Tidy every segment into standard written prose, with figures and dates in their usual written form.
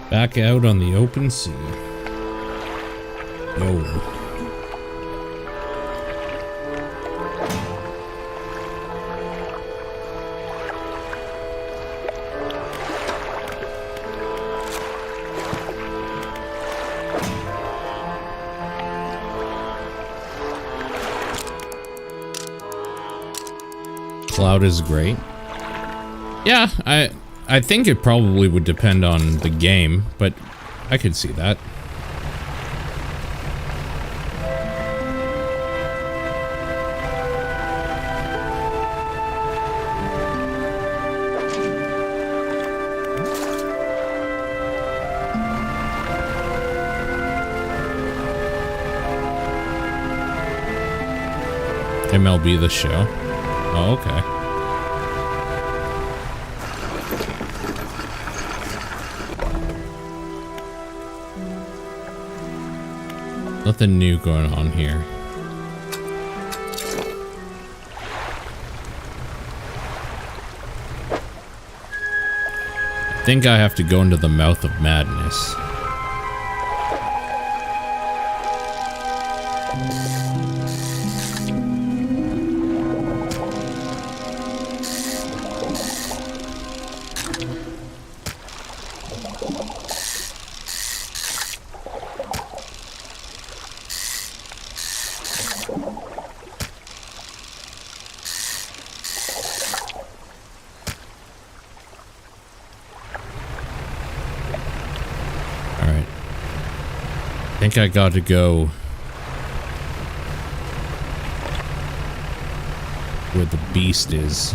Back out on the open sea. Yo. Cloud is great. Yeah, I think it probably would depend on the game, but I could see that. MLB The Show. Oh, okay. Nothing new going on here. I think I have to go into the mouth of madness. I think I got to go where the beast is.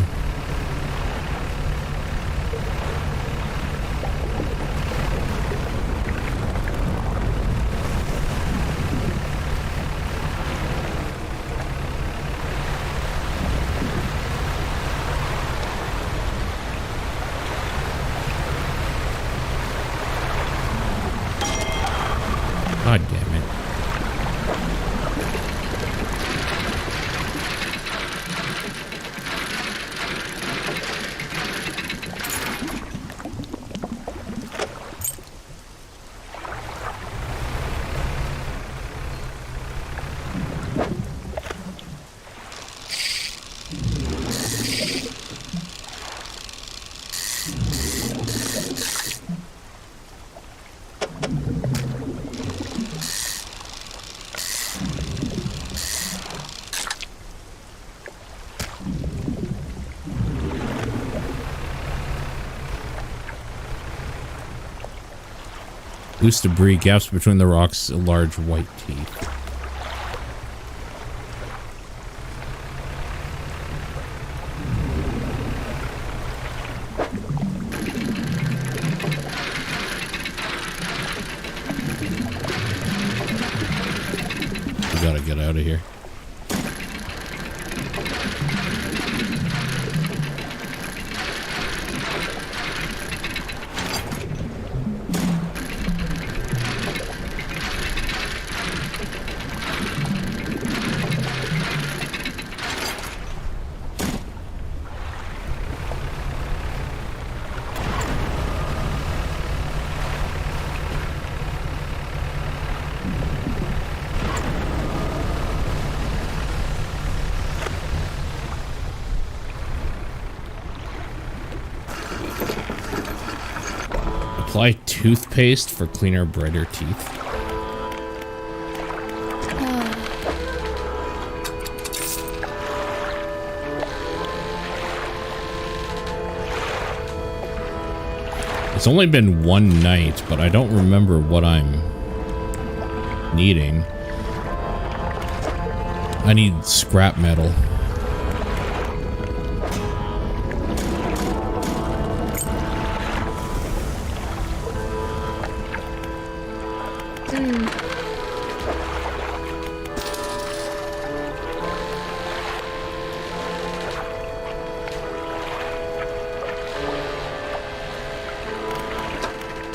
God damn it. Loose debris, gaps between the rocks, large white teeth. We gotta get out of here. Apply toothpaste for cleaner, brighter teeth. It's only been one night, but I don't remember what I'm needing. I need scrap metal.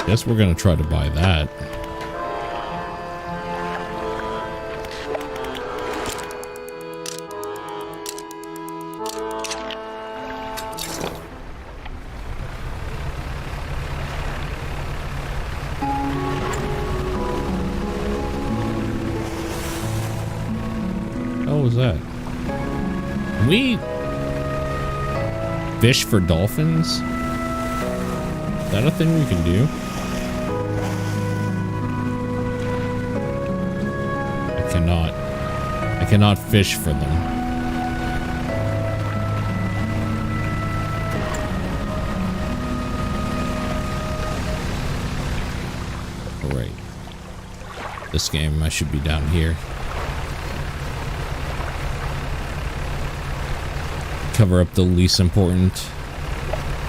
Guess we're gonna try to buy that. fish for dolphins? Is that a thing we can do? I cannot. I cannot fish for them. Alright. This game, I should be down here. Cover up the least important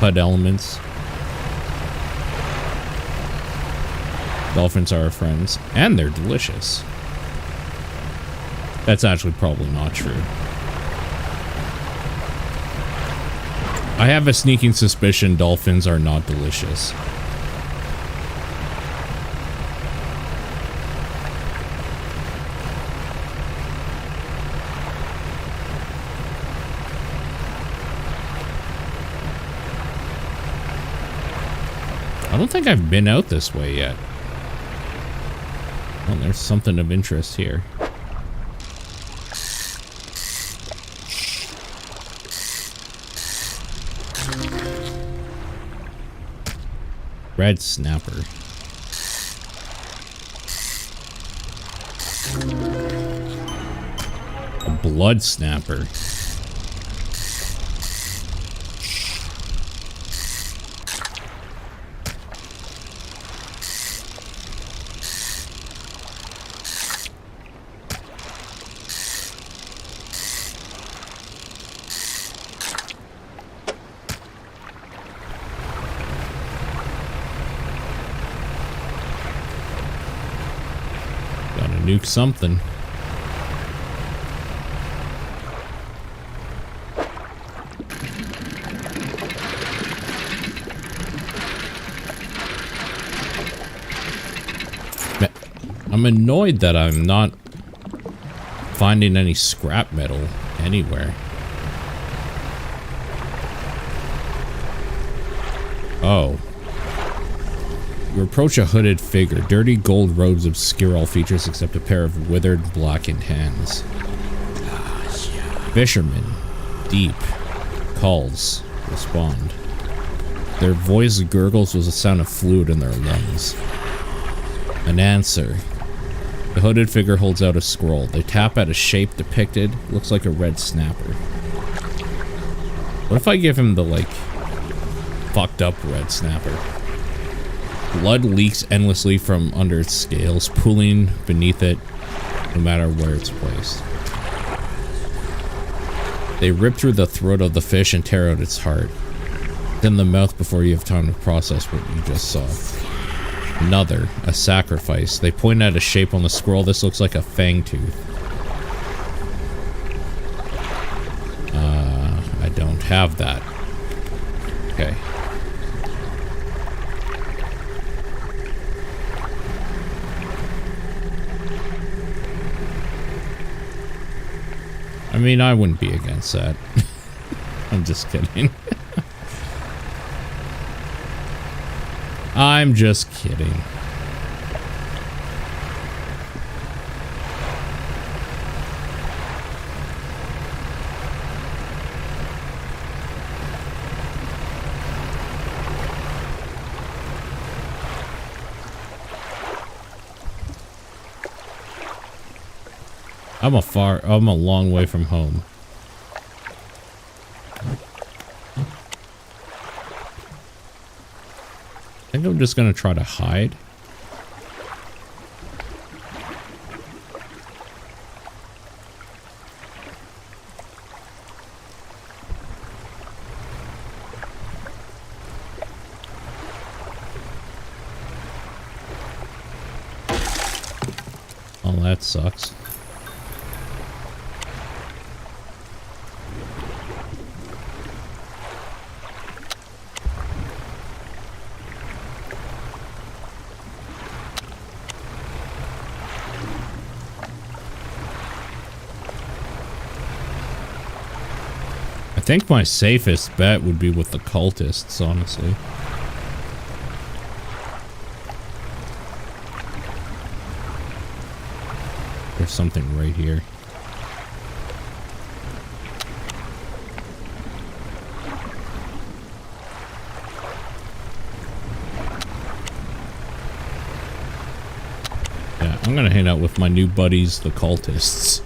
HUD elements. Dolphins are our friends, and they're delicious. That's actually probably not true. I have a sneaking suspicion dolphins are not delicious. I don't think I've been out this way yet. Oh, there's something of interest here. Red snapper. A blood snapper. Nuke something. I'm annoyed that I'm not finding any scrap metal anywhere. Oh. You approach a hooded figure. Dirty gold robes obscure all features except a pair of withered, blackened hands. Fishermen. Deep. Calls. Respond. Their voice gurgles with the sound of fluid in their lungs. An answer. The hooded figure holds out a scroll. They tap at a shape depicted. Looks like a red snapper. What if I give him the, like, fucked up red snapper? Blood leaks endlessly from under its scales, pooling beneath it, no matter where it's placed. They rip through the throat of the fish and tear out its heart. Then the mouth before you have time to process what you just saw. Another, a sacrifice. They point at a shape on the scroll. This looks like a fang tooth. I don't have that. Okay. I mean, I wouldn't be against that. I'm just kidding. I'm just kidding. I'm a long way from home. I think I'm just gonna try to hide. Oh, that sucks. I think my safest bet would be with the cultists, honestly. There's something right here. I'm gonna hang out with my new buddies, the cultists.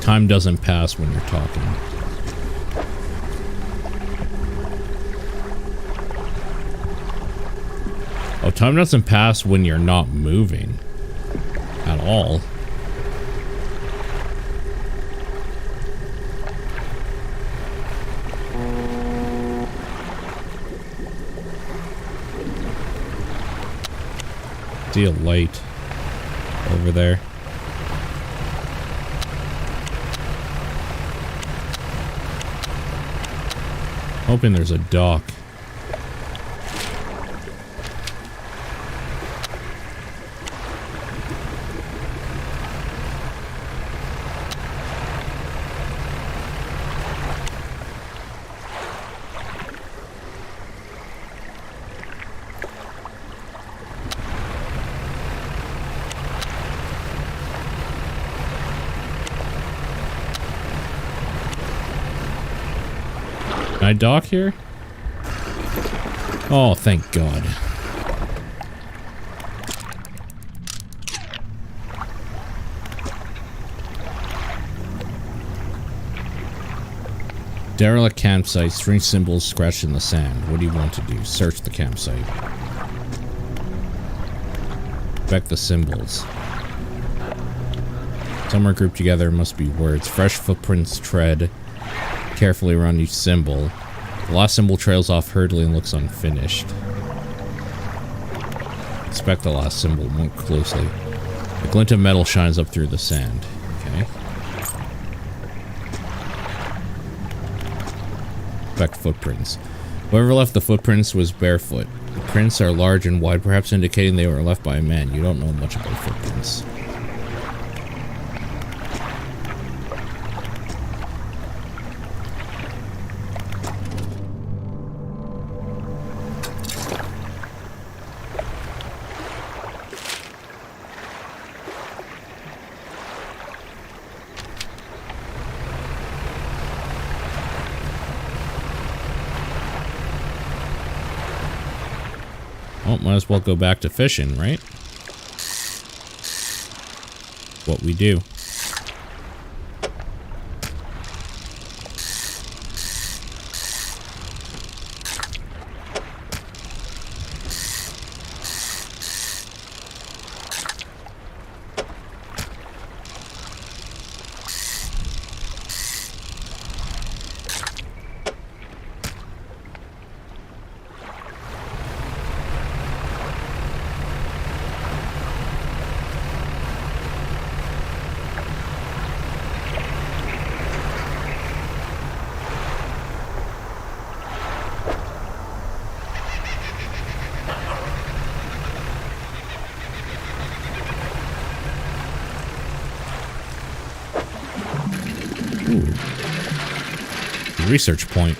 Time doesn't pass when you're talking. Oh, time doesn't pass when you're not moving. At all. See a light over there. Hoping there's a dock. Can I dock here? Oh, thank God. Derelict campsite, strange symbols scratched in the sand. What do you want to do? Search the campsite. Check the symbols. Some are grouped together, must be words. Fresh footprints tread carefully around each symbol. The last symbol trails off hurriedly and looks unfinished. Inspect the last symbol more closely. A glint of metal shines up through the sand. Okay. Inspect footprints. Whoever left the footprints was barefoot. The prints are large and wide, perhaps indicating they were left by a man. You don't know much about footprints. Well, might as well go back to fishing, right? What we do. Research point.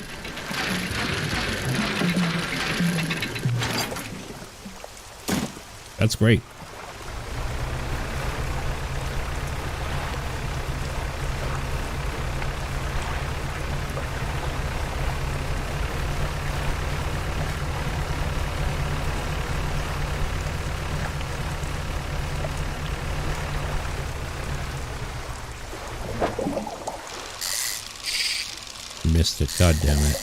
That's great. Missed it, god damn it.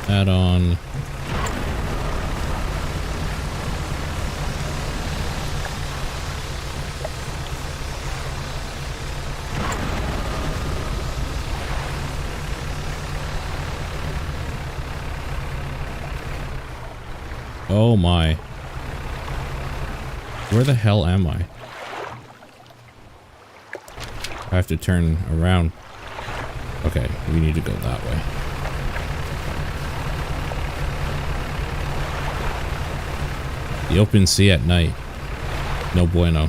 Add on. Oh my. Where the hell am I? I have to turn around. Okay, we need to go that way. The open sea at night. No bueno.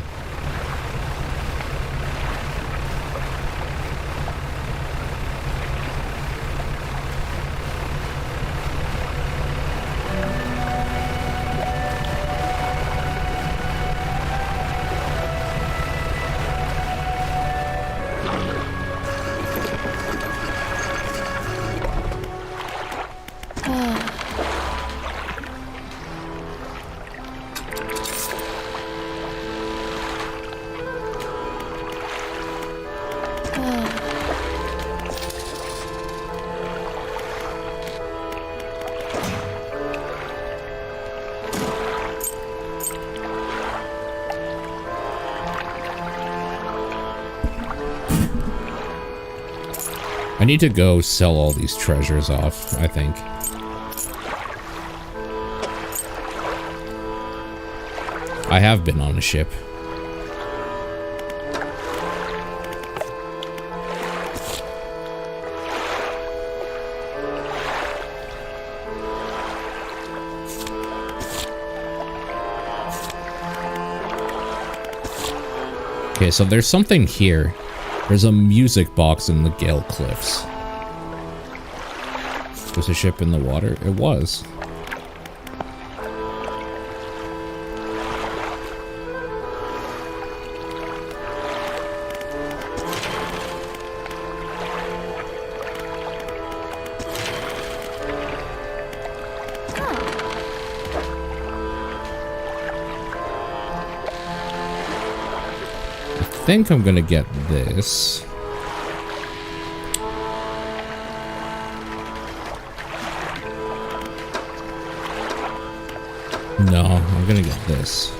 I need to go sell all these treasures off, I think. I have been on a ship. Okay, so there's something here. There's a music box in the Gale Cliffs. Was a ship in the water? It was. I think I'm gonna get this. No, I'm gonna get this.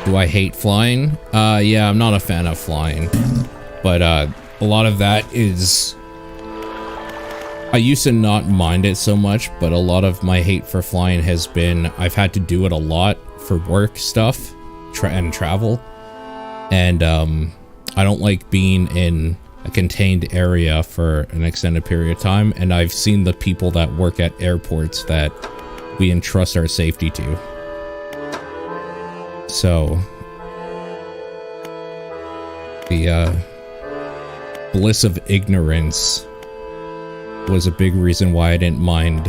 Do I hate flying? Yeah, I'm not a fan of flying. But a lot of that is... I used to not mind it so much, but a lot of my hate for flying has been I've had to do it a lot for work stuff and travel, and I don't like being in a contained area for an extended period of time, and I've seen the people that work at airports that we entrust our safety to. So the bliss of ignorance was a big reason why I didn't mind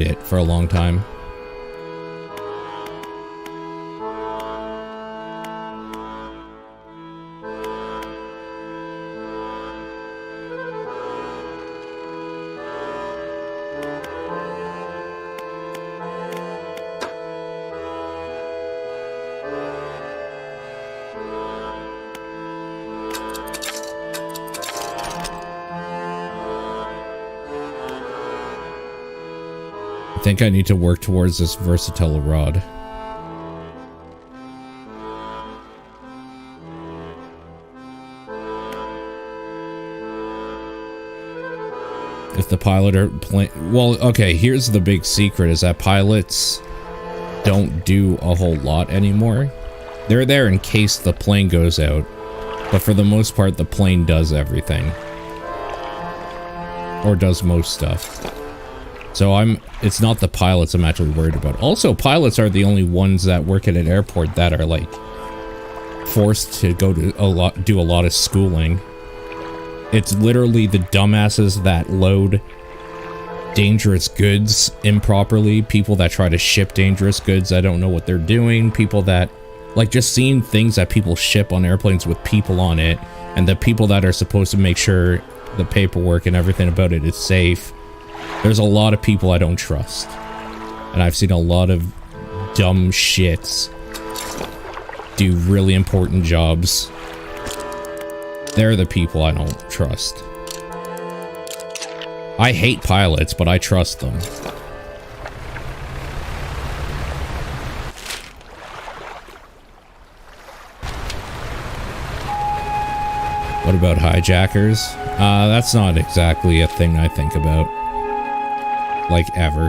it for a long time. I think I need to work towards this versatile rod. If the pilot or plane... Well, okay, here's the big secret, is that pilots don't do a whole lot anymore. They're there in case the plane goes out, but for the most part, the plane does everything. Or does most stuff. So it's not the pilots I'm actually worried about. Also, pilots are the only ones that work at an airport that are, like, forced to go to do a lot of schooling. It's literally the dumbasses that load dangerous goods improperly, people that try to ship dangerous goods that don't know what they're doing, people that, like, just seeing things that people ship on airplanes with people on it, and the people that are supposed to make sure the paperwork and everything about it is safe. There's a lot of people I don't trust. And I've seen a lot of dumb shits do really important jobs. They're the people I don't trust. I hate pilots, but I trust them. What about hijackers? That's not exactly a thing I think about. Like, ever.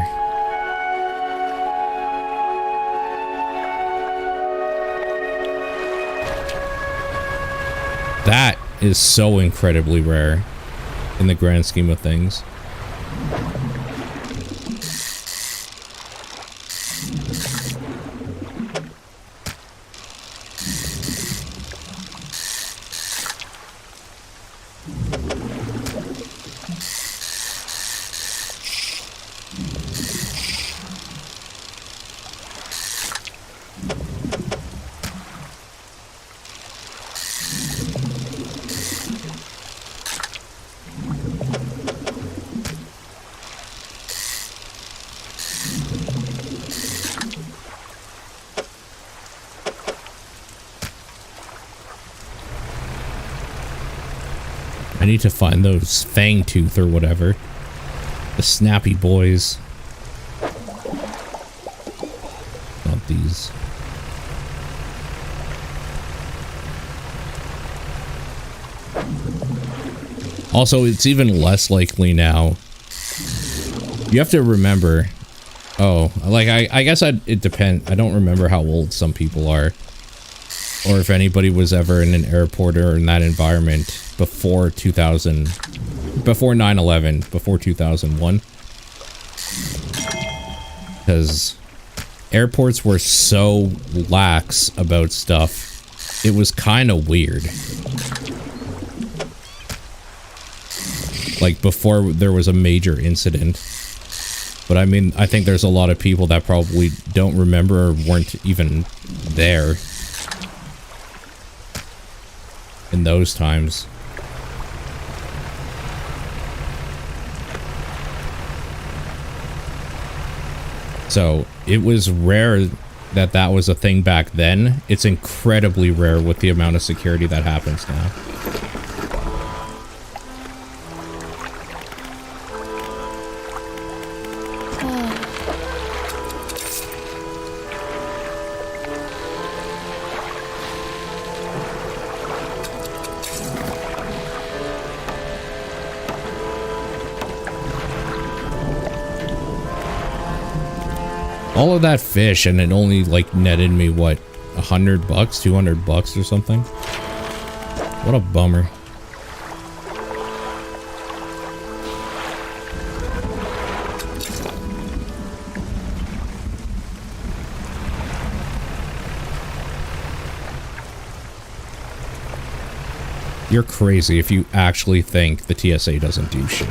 That is so incredibly rare in the grand scheme of things. I need to find those fang tooth or whatever. The snappy boys. Not these. Also, it's even less likely now. You have to remember. Oh, like I guess it depends. I don't remember how old some people are. Or if anybody was ever in an airport or in that environment before 2000, before 9/11, before 2001. Because airports were so lax about stuff, it was kind of weird. Like before there was a major incident. But I mean, I think there's a lot of people that probably don't remember or weren't even there in those times. So it was rare that that was a thing back then. It's incredibly rare with the amount of security that happens now. All of that fish, and it only like netted me what, $100, $200 or something. What a bummer. You're crazy if you actually think the TSA doesn't do shit.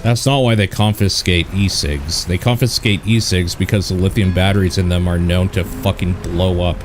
That's not why they confiscate e-cigs. They confiscate e-cigs because the lithium batteries in them are known to fucking blow up.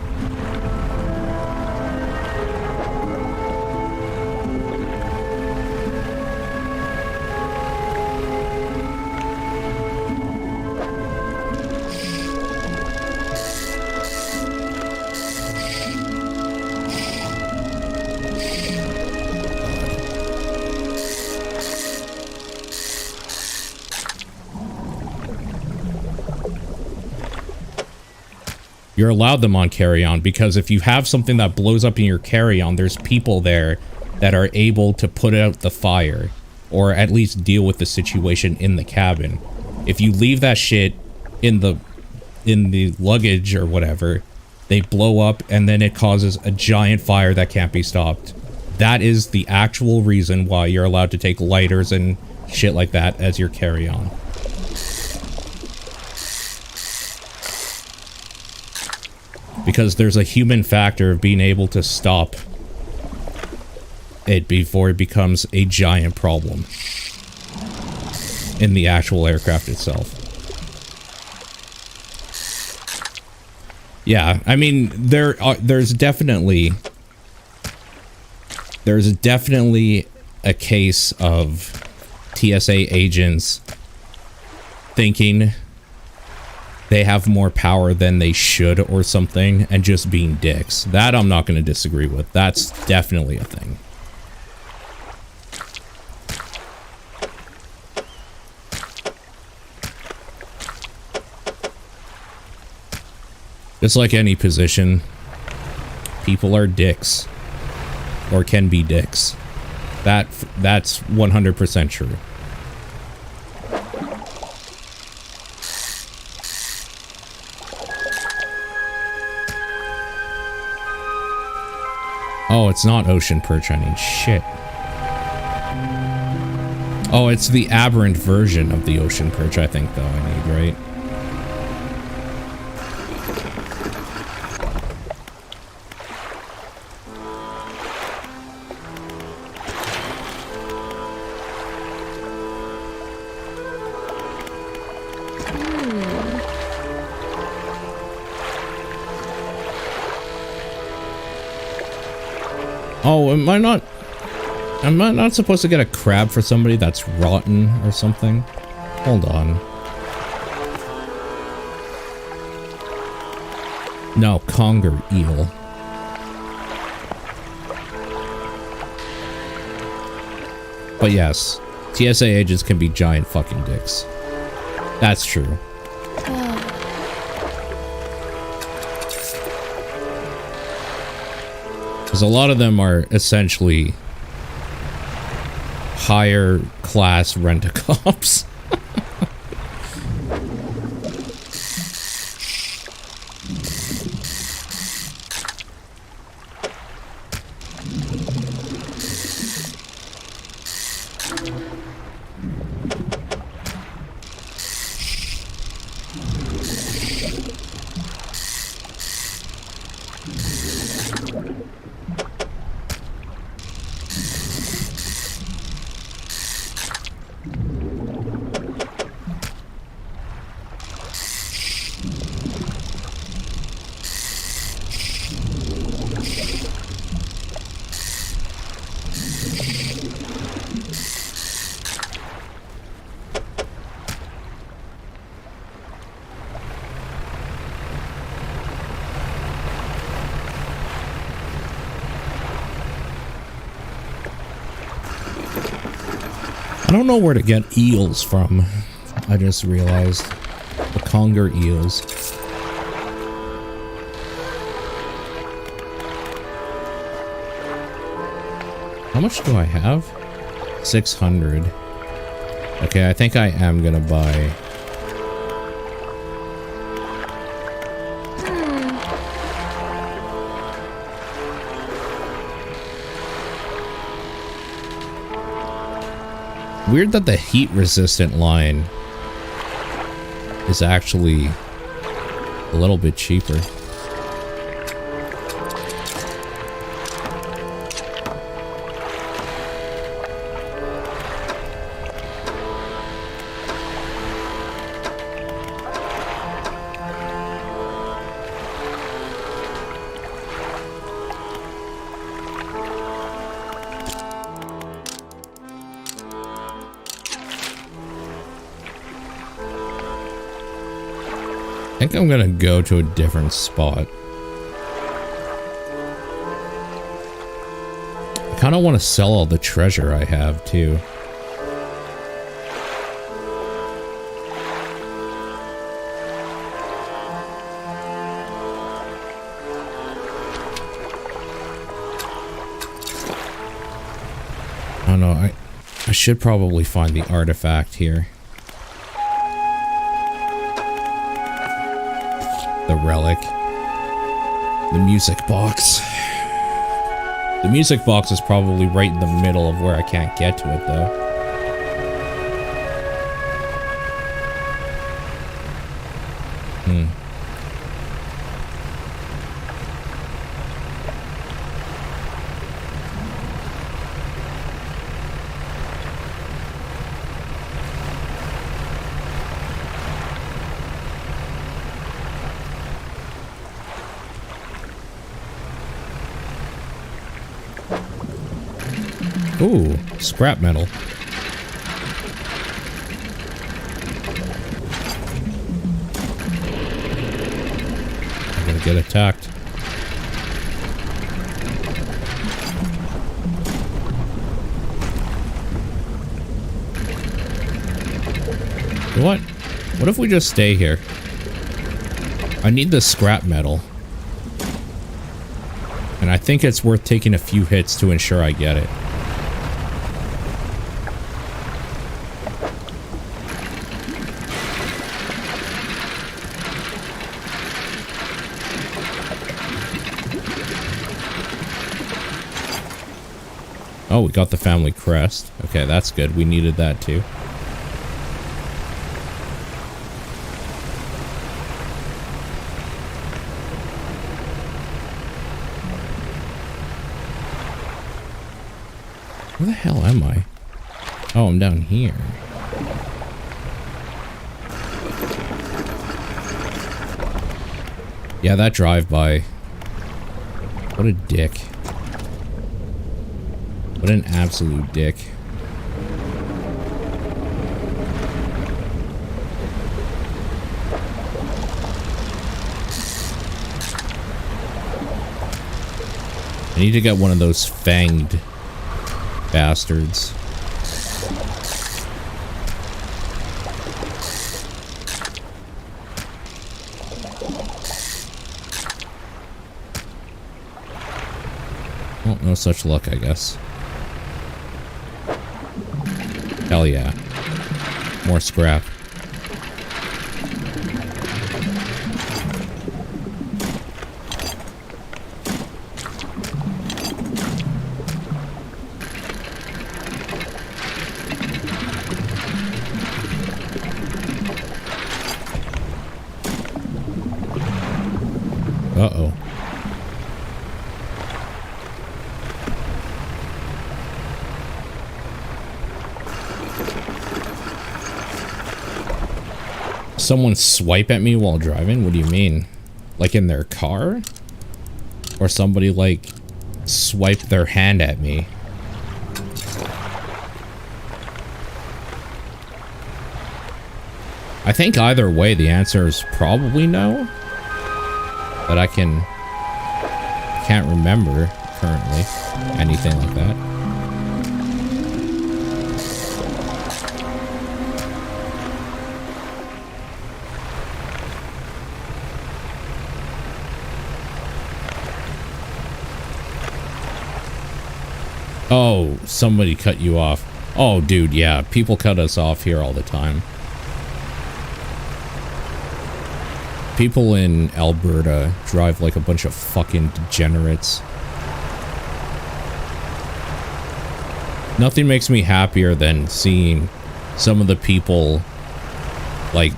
You're allowed them on carry-on because if you have something that blows up in your carry-on, there's people there that are able to put out the fire or at least deal with the situation in the cabin. If you leave that shit in the luggage or whatever, they blow up and then it causes a giant fire that can't be stopped. That is the actual reason why you're allowed to take lighters and shit like that as your carry-on. Because there's a human factor of being able to stop it before it becomes a giant problem in the actual aircraft itself. Yeah, I mean, there's definitely a case of TSA agents thinking they have more power than they should or something and just being dicks. That I'm not going to disagree with. That's definitely a thing. Just like any position, people are dicks or can be dicks. That's 100% true. Oh, it's not ocean perch I need. Shit. Oh, it's the aberrant version of the ocean perch I think, though, I need, right? Oh, am I not supposed to get a crab for somebody that's rotten or something? Hold on. No, conger eel. But yes, TSA agents can be giant fucking dicks. That's true. Because a lot of them are essentially higher class rent-a-cops. I don't know where to get eels from. I just realized. The conger eels. How much do I have? 600. Okay, I think I am gonna buy... Weird that the heat-resistant line is actually a little bit cheaper. I think I'm gonna go to a different spot. I kind of want to sell all the treasure I have too. I don't know. I should probably find the artifact here. The relic. The music box. The music box is probably right in the middle of where I can't get to it, though. Ooh, scrap metal. I'm gonna get attacked. You know what? What if we just stay here? I need the scrap metal. And I think it's worth taking a few hits to ensure I get it. Oh, we got the family crest. Okay, that's good. We needed that too. Where the hell am I? Oh, I'm down here. Yeah, that drive-by. What a dick. What an absolute dick. I need to get one of those fanged bastards. Well, no such luck, I guess. Hell yeah. More scrap. Uh-oh. Someone swipe at me while driving? What do you mean? Like in their car? Or somebody like swipe their hand at me? I think either way the answer is probably no. But I can't remember currently anything like that. Oh, somebody cut you off. Oh, dude, yeah. People cut us off here all the time. People in Alberta drive like a bunch of fucking degenerates. Nothing makes me happier than seeing some of the people, like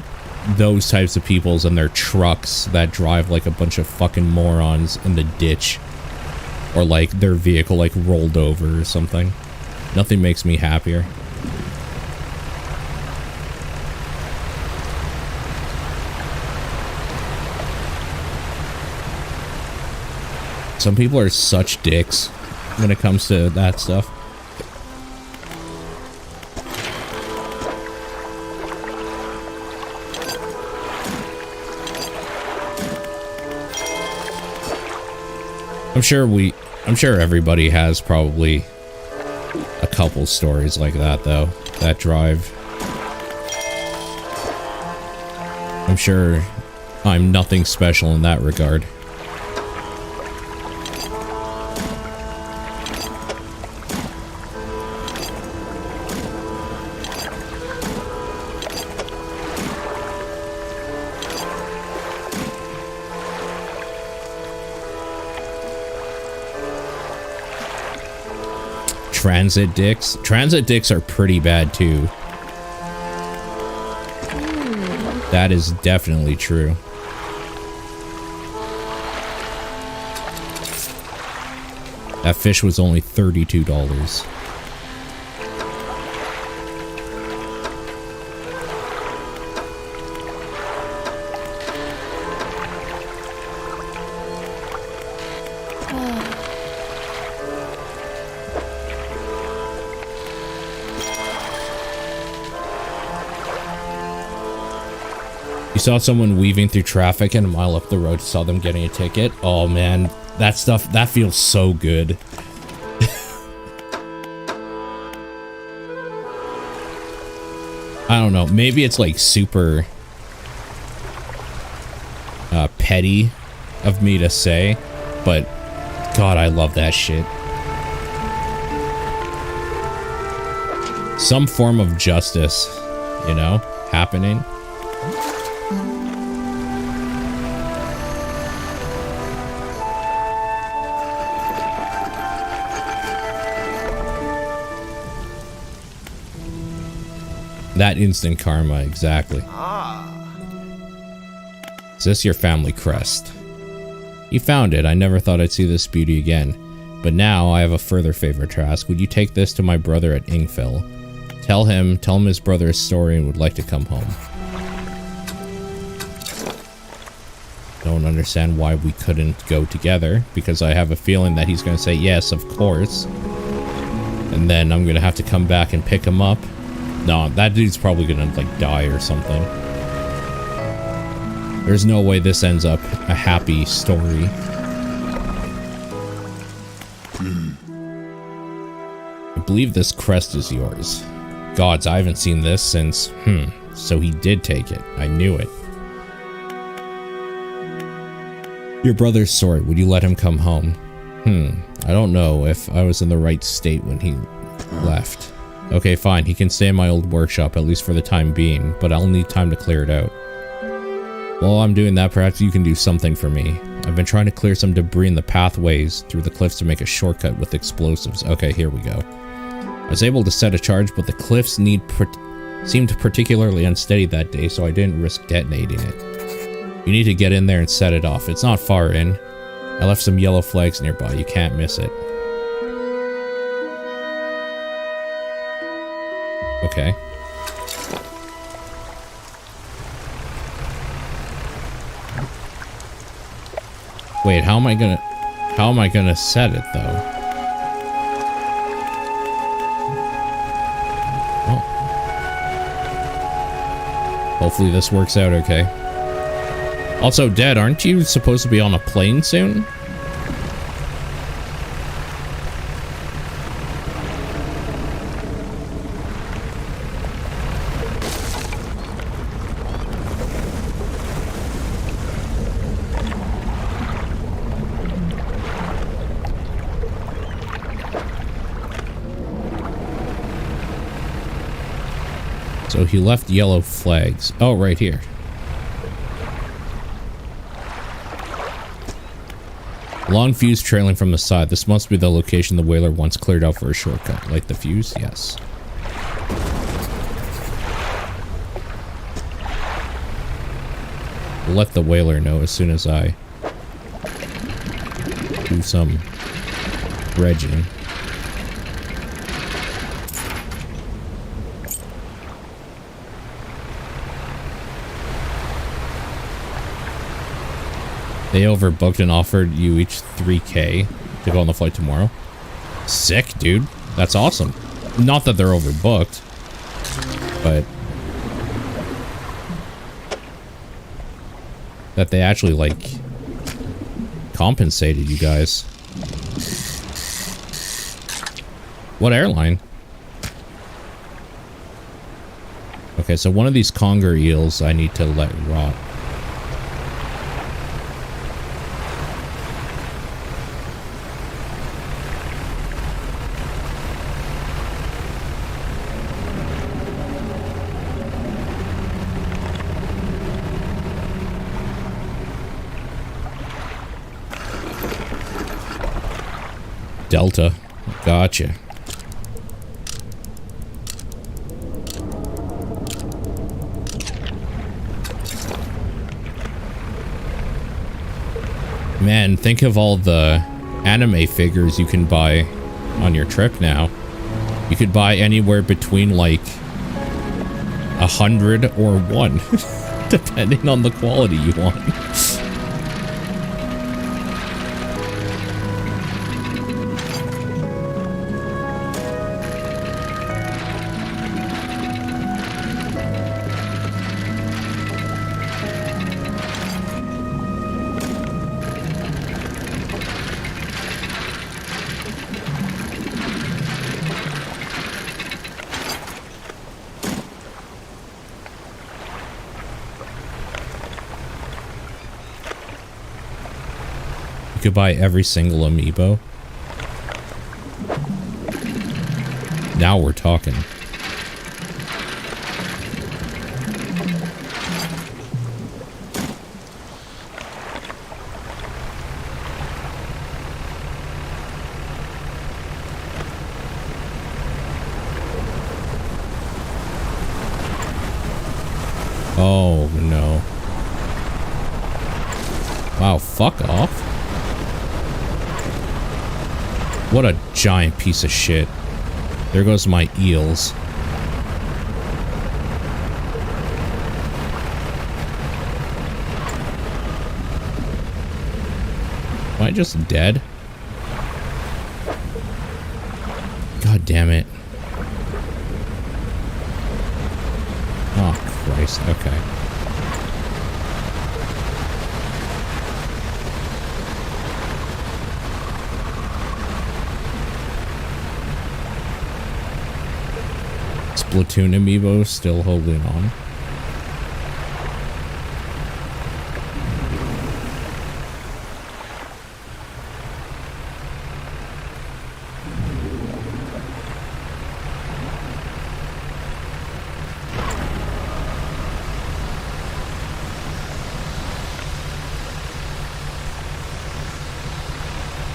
those types of peoples in their trucks that drive like a bunch of fucking morons in the ditch. Or like their vehicle like rolled over or something. Nothing makes me happier. Some people are such dicks when it comes to that stuff. I'm sure everybody has probably a couple stories like that, though. That drive. I'm sure I'm nothing special in that regard. Transit dicks. Transit dicks are pretty bad too. That is definitely true. That fish was only $32. You saw someone weaving through traffic and a mile up the road, saw them getting a ticket. Oh man, that stuff, that feels so good. I don't know, maybe it's like super petty of me to say, but God, I love that shit. Some form of justice, you know, happening. That instant karma, exactly. Is this your family crest? You found it. I never thought I'd see this beauty again. But now I have a further favor to ask. Would you take this to my brother at Ingfell? Tell him his brother's story and would like to come home. Don't understand why we couldn't go together, because I have a feeling that he's going to say yes, of course. And then I'm going to have to come back and pick him up. No, that dude's probably going to, like, die or something. There's no way this ends up a happy story. I believe this crest is yours. Gods, I haven't seen this since... So he did take it. I knew it. Your brother's story. Would you let him come home? I don't know if I was in the right state when he left. Okay, fine. He can stay in my old workshop, at least for the time being, but I'll need time to clear it out. While I'm doing that, perhaps you can do something for me. I've been trying to clear some debris in the pathways through the cliffs to make a shortcut with explosives. Okay, here we go. I was able to set a charge, but the cliffs seemed particularly unsteady that day, so I didn't risk detonating it. You need to get in there and set it off. It's not far in. I left some yellow flags nearby. You can't miss it. Okay. Wait, how am I gonna set it though? Oh. Hopefully this works out okay. Also, Dad, aren't you supposed to be on a plane soon? So he left yellow flags. Oh, right here. Long fuse trailing from the side. This must be the location the whaler once cleared out for a shortcut. Like the fuse? Yes. We'll let the whaler know as soon as I do some dredging. They overbooked and offered you each 3K to go on the flight tomorrow. Sick, dude. That's awesome. Not that they're overbooked, but that they actually, like, compensated you guys. What airline? Okay, so one of these conger eels I need to let rot. Delta. Gotcha. Man, think of all the anime figures you can buy on your trip now. You could buy anywhere between like 100 or 1, depending on the quality you want. You could buy every single amiibo. Now we're talking. Oh, no. Wow, fuck off. What a giant piece of shit. There goes my eels. Am I just dead? God damn it. Oh, Christ. Okay. Splatoon amiibo still holding on.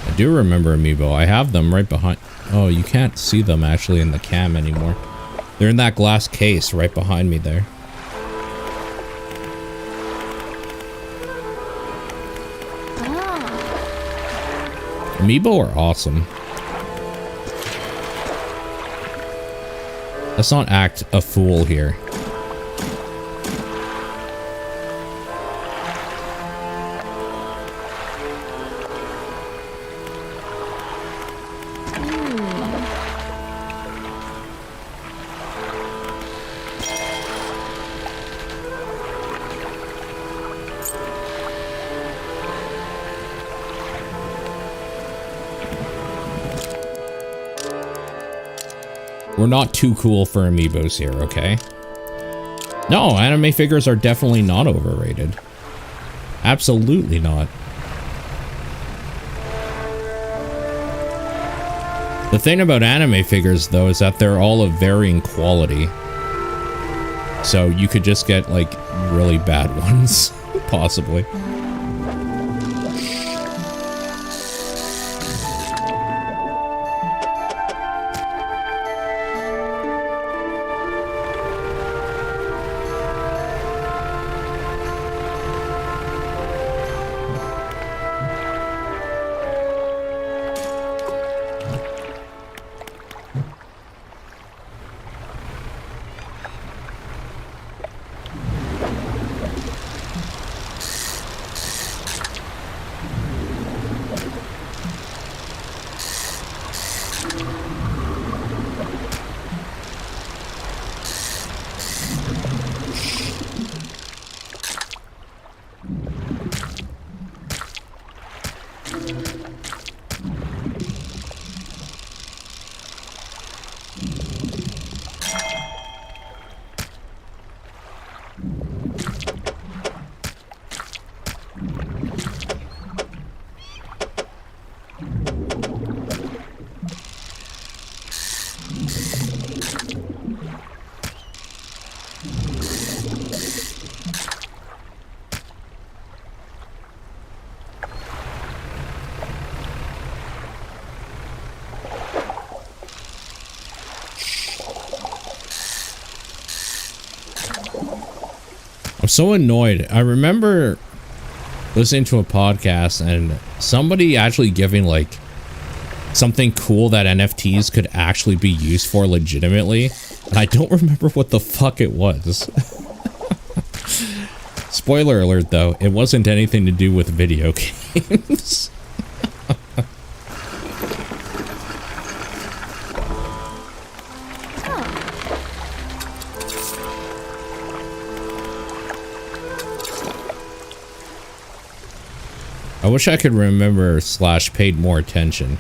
I do remember amiibo. I have them right behind. Oh, you can't see them actually in the cam anymore. They're in that glass case right behind me there. Oh. Amiibo are awesome. Let's not act a fool here. We're not too cool for amiibos here, okay? No, anime figures are definitely not overrated. Absolutely not. The thing about anime figures, though, is that they're all of varying quality. So you could just get, like, really bad ones, possibly. So annoyed. I remember listening to a podcast and somebody actually giving like something cool that NFTs could actually be used for legitimately, and I don't remember what the fuck it was. Spoiler alert though, it wasn't anything to do with video games. I wish I could remember / paid more attention.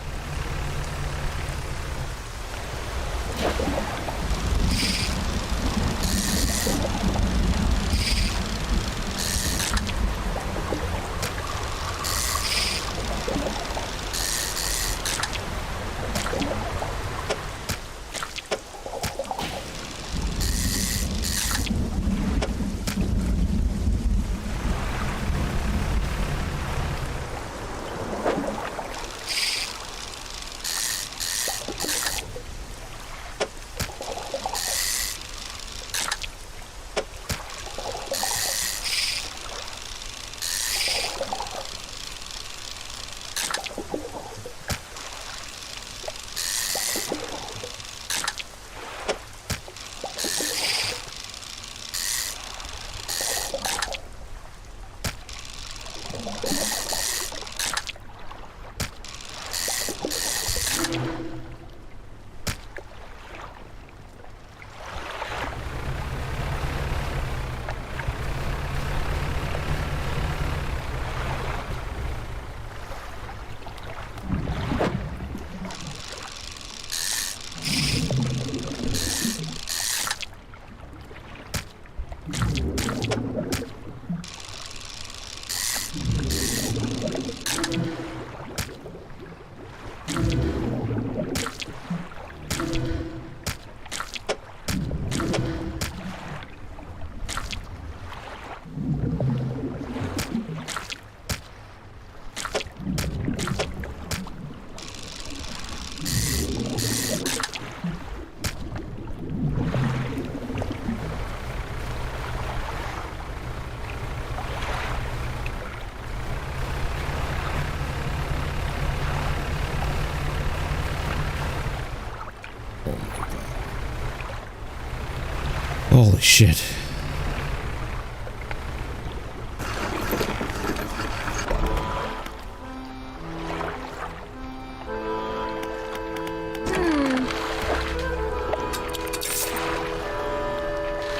Holy shit.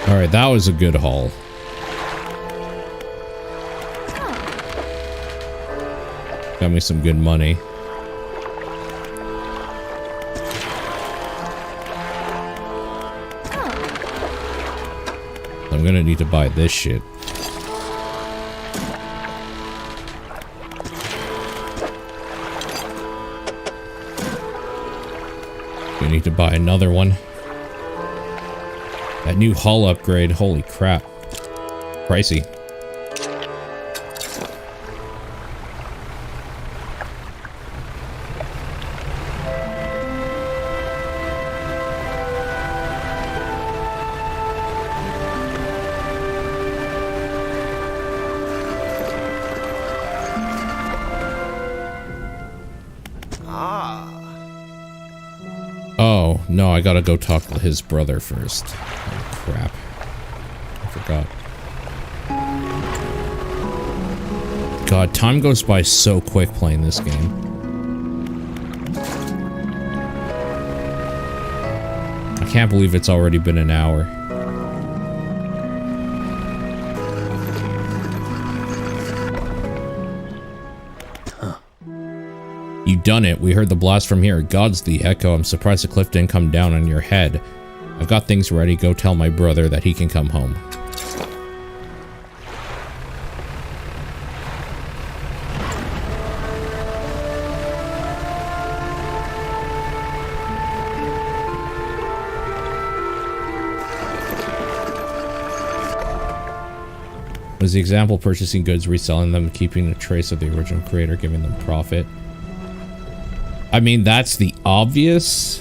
Alright, that was a good haul. Got me some good money. I'm gonna need to buy this shit. We need to buy another one. That new hull upgrade, holy crap. Pricey. Oh, no, I gotta go talk to his brother first. Oh, crap. I forgot. God, time goes by so quick playing this game. I can't believe it's already been an hour. You done it. We heard the blast from here. God's the echo. I'm surprised the cliff didn't come down on your head. I've got things ready. Go tell my brother that he can come home. Was the example purchasing goods, reselling them, keeping a trace of the original creator, giving them profit? I mean, that's the obvious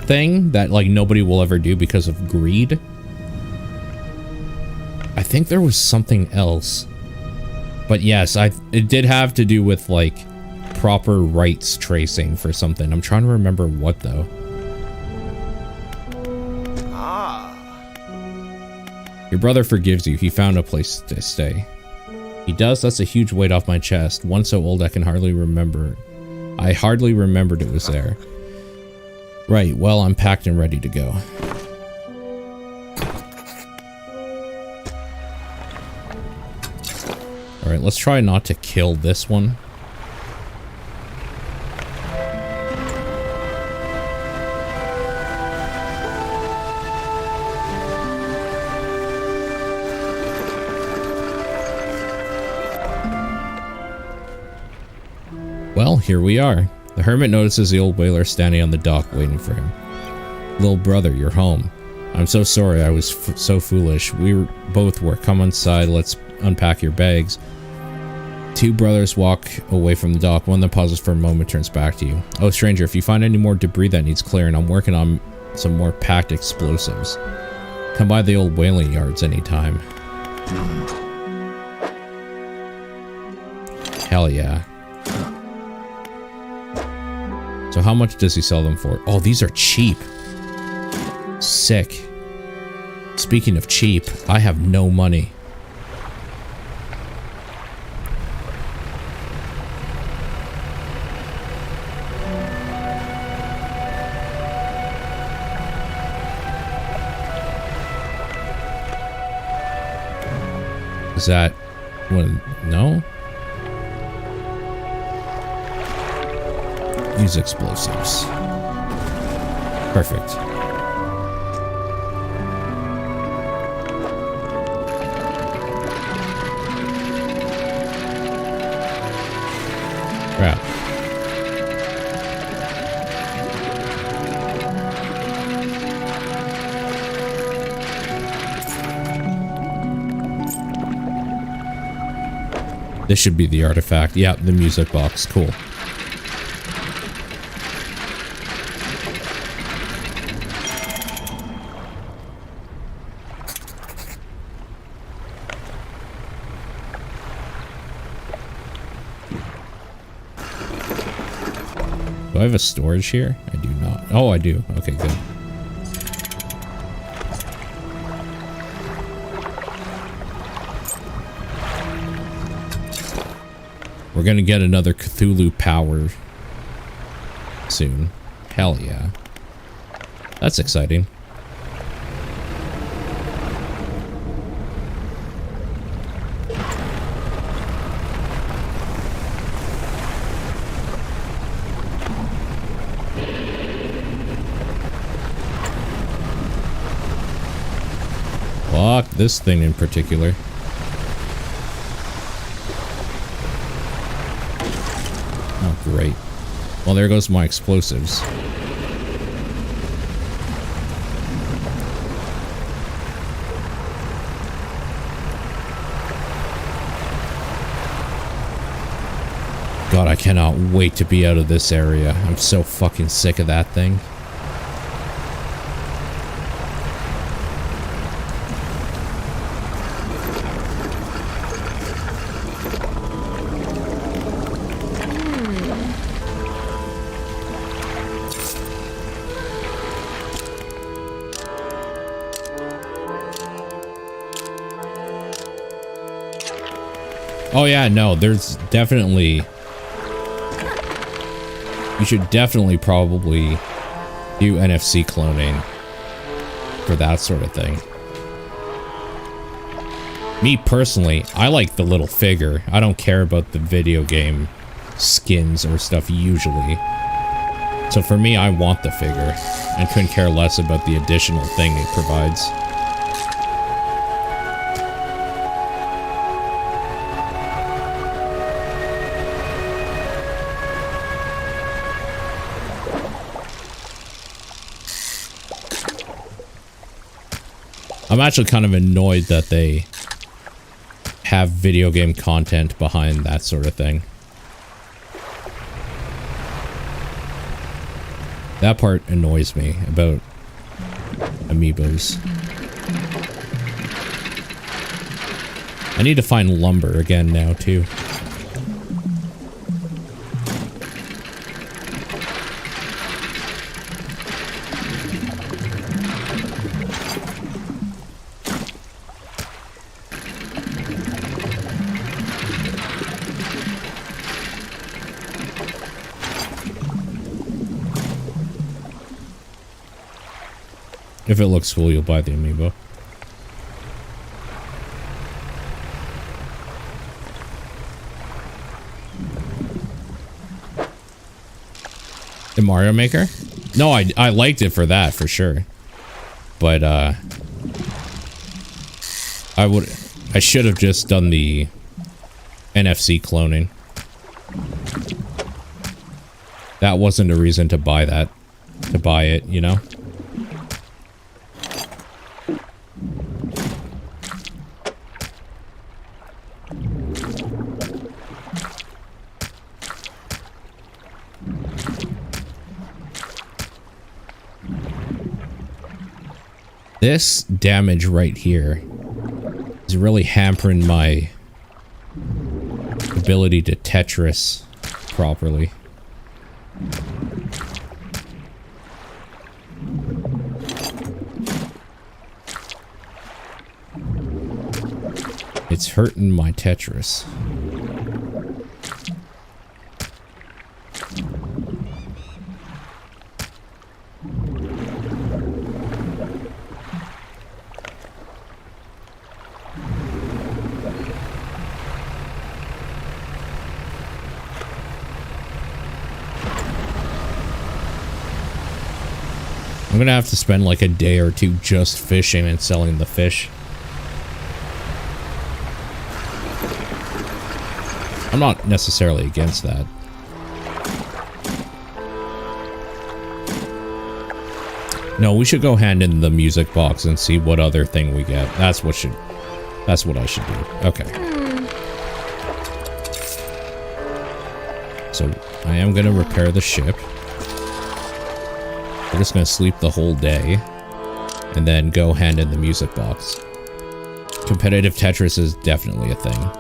thing that, like, nobody will ever do because of greed. I think there was something else. But yes, it did have to do with, like, proper rights tracing for something. I'm trying to remember what, though. Your brother forgives you. He found a place to stay. He does? That's a huge weight off my chest. One so old I can hardly remember. I hardly remembered it was there. Right, well, I'm packed and ready to go. Alright, let's try not to kill this one. Well, here we are. The hermit notices the old whaler standing on the dock waiting for him. Little brother, you're home. I'm so sorry I was so foolish. Both were. Come inside, let's unpack your bags. Two brothers walk away from the dock. One of them pauses for a moment, turns back to you. Oh, stranger, if you find any more debris that needs clearing, I'm working on some more packed explosives. Come by the old whaling yards anytime. Hell yeah. So how much does he sell them for? Oh, these are cheap. Sick. Speaking of cheap, I have no money. Is that one? No? Use explosives. Perfect. Crap. This should be the artifact. Yeah, the music box. Cool. Do I have a storage here? I do not. Oh, I do. Okay, good. We're gonna get another Cthulhu power soon. Hell yeah. That's exciting. Fuck this thing in particular. Oh, great. Well, there goes my explosives. God, I cannot wait to be out of this area. I'm so fucking sick of that thing. Oh yeah, no, there's definitely... You should definitely probably do NFC cloning for that sort of thing. Me personally, I like the little figure. I don't care about the video game skins or stuff usually. So for me, I want the figure and couldn't care less about the additional thing it provides. I'm actually kind of annoyed that they have video game content behind that sort of thing. That part annoys me about amiibos. I need to find lumber again now, too. If it looks cool, you'll buy the amiibo. The Mario Maker? No, I liked it for that, for sure. But, I should have just done the NFC cloning. That wasn't a reason to buy that. To buy it, you know? This damage right here is really hampering my ability to Tetris properly. It's hurting my Tetris. I'm gonna have to spend like a day or two just fishing and selling the fish. I'm not necessarily against that. No, we should go hand in the music box and see what other thing we get. That's what I should do. Okay. So I am gonna repair the ship. We're just gonna sleep the whole day and then go hand in the music box. Competitive Tetris is definitely a thing.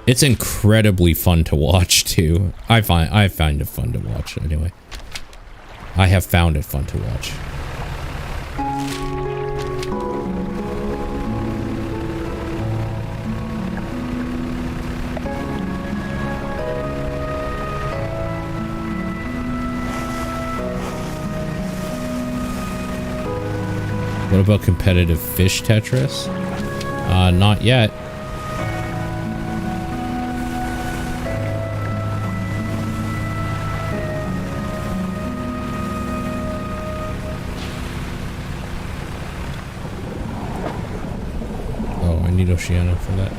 It's incredibly fun to watch too. I find it fun to watch anyway. I have found it fun to watch. What about competitive fish Tetris? Not yet. Oh, I need Oceana for that.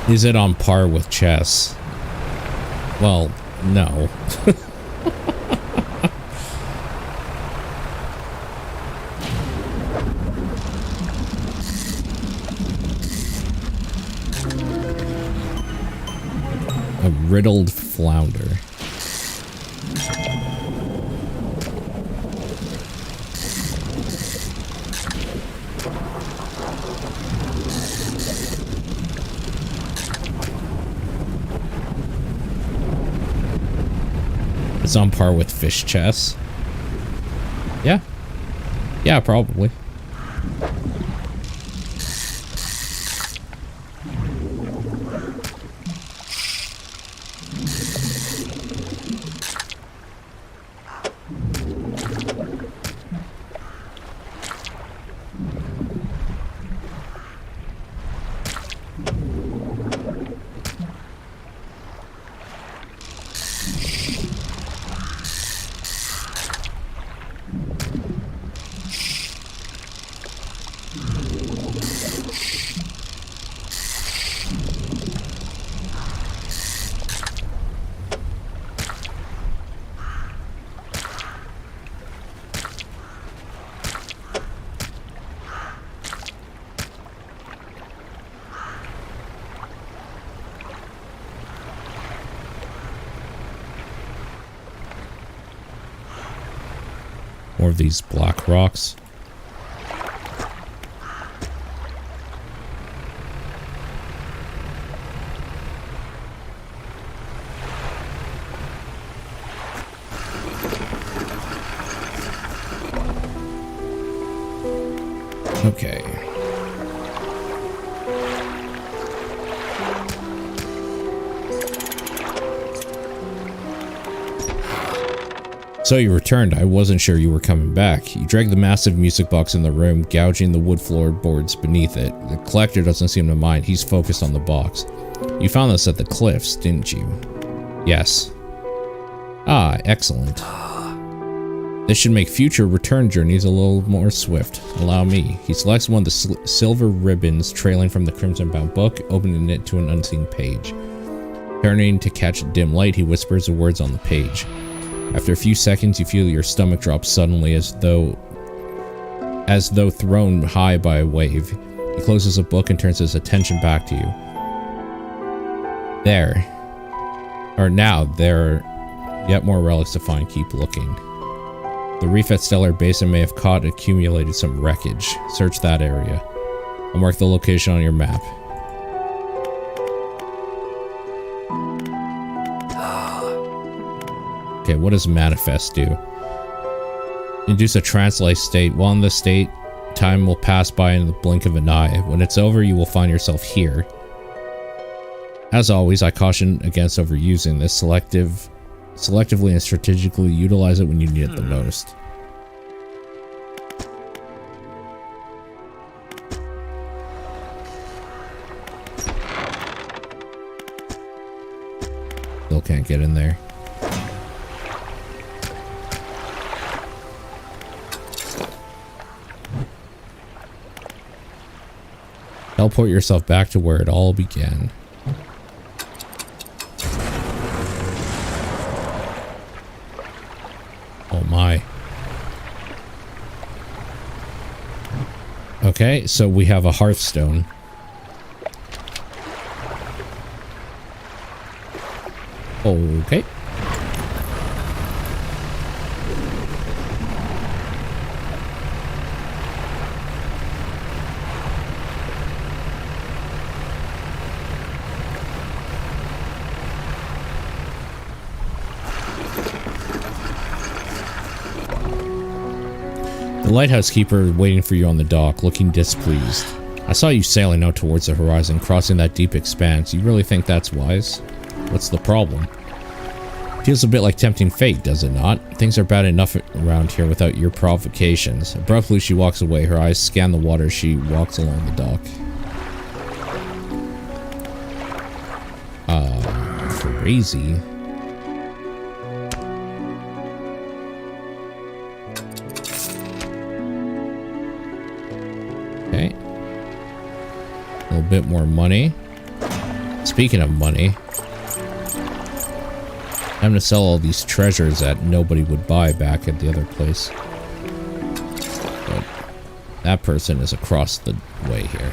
Is it on par with chess? Well, no. A riddled flounder. It's on par with fish chess. Yeah. Yeah, probably. More of these black rocks. Okay. So you returned. I wasn't sure you were coming back. You dragged the massive music box in the room, gouging the wood floorboards beneath it. The collector doesn't seem to mind. He's focused on the box. You found this at the cliffs, didn't you? Yes. Ah, excellent. This should make future return journeys a little more swift. Allow me. He selects one of the silver ribbons trailing from the crimson-bound book, opening it to an unseen page. Turning to catch a dim light, he whispers the words on the page. After a few seconds, you feel your stomach drop suddenly as though thrown high by a wave. He closes the book and turns his attention back to you. There are yet more relics to find. Keep looking. The reef at Stellar Basin may have accumulated some wreckage. Search that area. I'll mark the location on your map. Okay, what does manifest do? Induce a trance-like state. While in this state, time will pass by in the blink of an eye. When it's over, you will find yourself here. As always, I caution against overusing this. Selectively and strategically utilize it when you need it the most. Still can't get in there. Teleport yourself back to where it all began. Oh my. Okay, so we have a hearthstone. Okay. The lighthouse keeper waiting for you on the dock, looking displeased. I saw you sailing out towards the horizon, crossing that deep expanse. You really think that's wise? What's the problem? Feels a bit like tempting fate, does it not? Things are bad enough around here without your provocations. Abruptly, she walks away. Her eyes scan the water as she walks along the dock. Crazy. Okay. A little bit more money. Speaking of money, I'm gonna sell all these treasures that nobody would buy back at the other place. But that person is across the way here.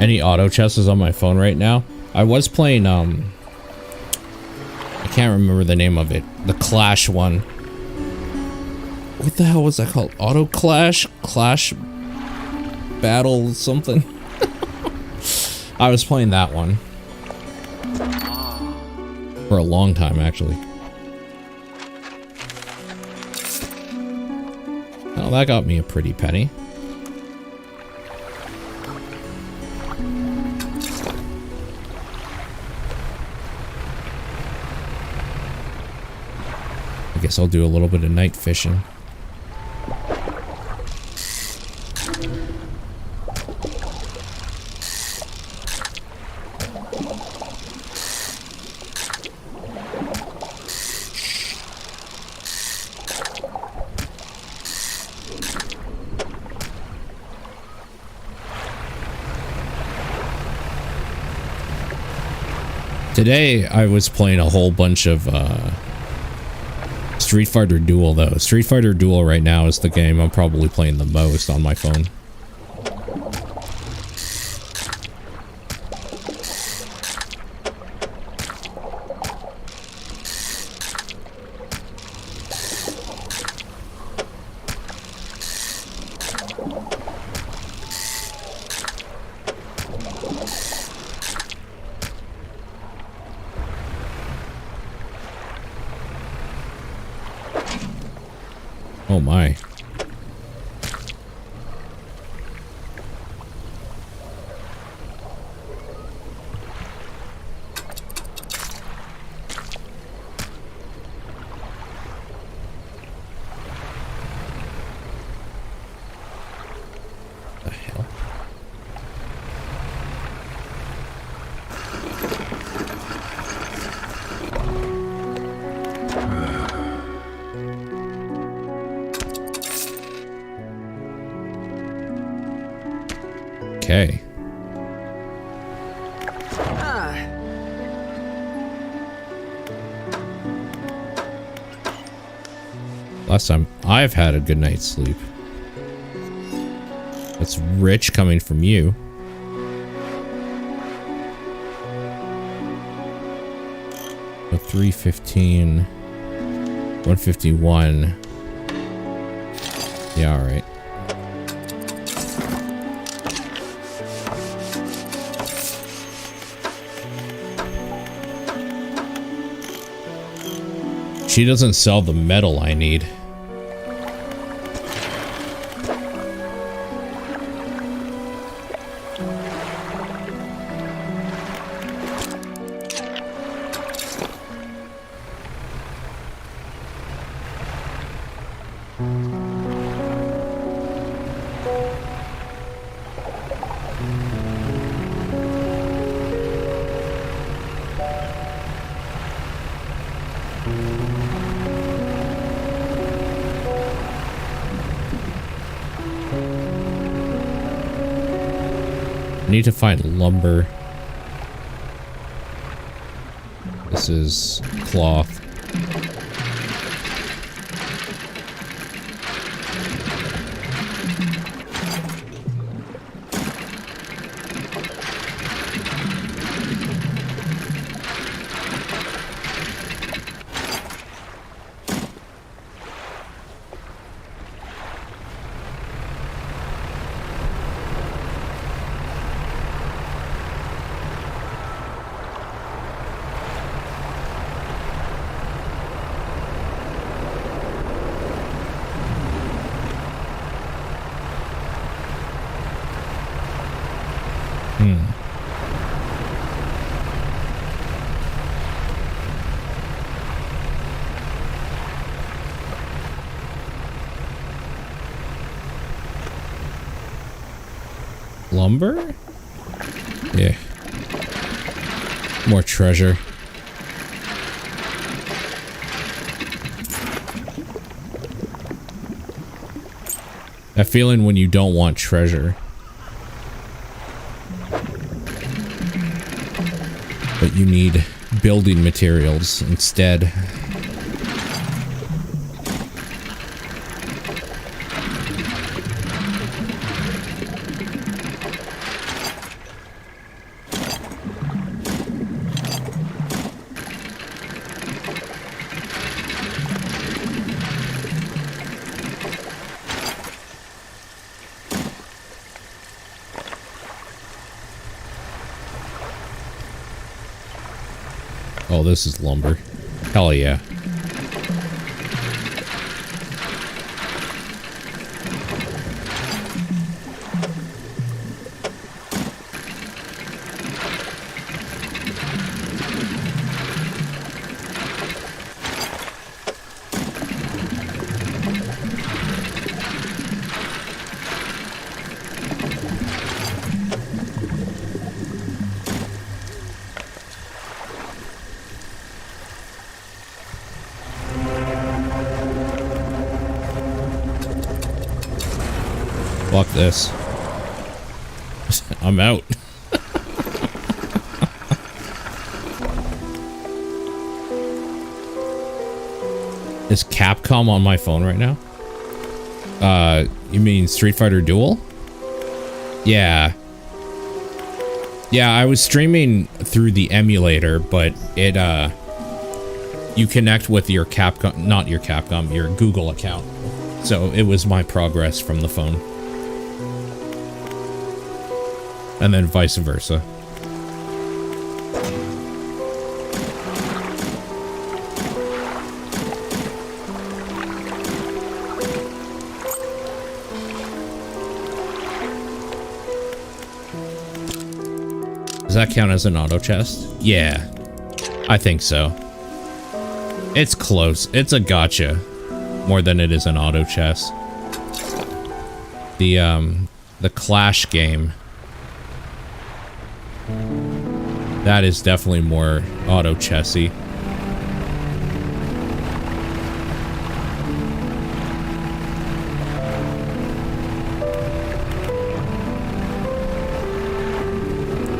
Any auto chesses on my phone right now? I was playing, I can't remember the name of it. The Clash one. What the hell was that called? Auto Clash? Clash Battle something? I was playing that one. For a long time, actually. Oh, that got me a pretty penny. I guess I'll do a little bit of night fishing. Today I was playing a whole bunch of Street Fighter Duel, though. Street Fighter Duel right now is the game I'm probably playing the most on my phone. Oh my. The hell? Okay. Last time I've had a good night's sleep. That's rich coming from you. So 315, 151. Yeah, all right. She doesn't sell the metal I need. I need to find lumber. This is cloth. Lumber? Yeah. More treasure. That feeling when you don't want treasure. But you need building materials instead. Oh, this is lumber. Hell yeah. Fuck this. I'm out. Is Capcom on my phone right now? You mean Street Fighter Duel? Yeah. Yeah, I was streaming through the emulator, but it, you connect with your Capcom, not your Capcom, your Google account. So it was my progress from the phone. And then vice versa. Does that count as an auto chest? Yeah, I think so. It's close. It's a gotcha more than it is an auto chest. The Clash game, that is definitely more auto chessy.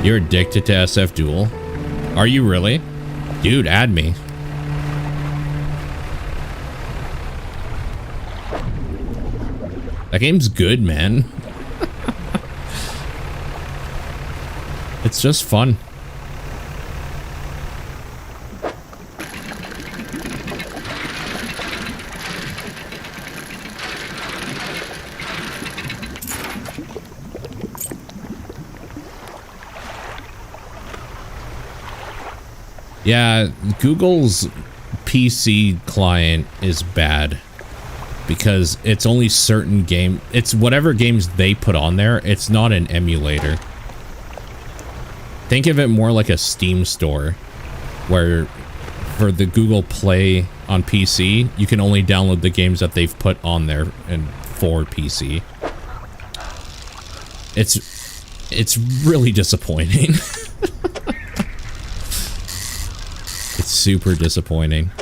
You're addicted to SF Duel? Are you really? Dude, add me. That game's good, man. It's just fun. Yeah, Google's PC client is bad because it's only certain game. It's whatever games they put on there. It's not an emulator. Think of it more like a Steam store where for the Google Play on PC, you can only download the games that they've put on there and for PC. It's really disappointing. It's super disappointing.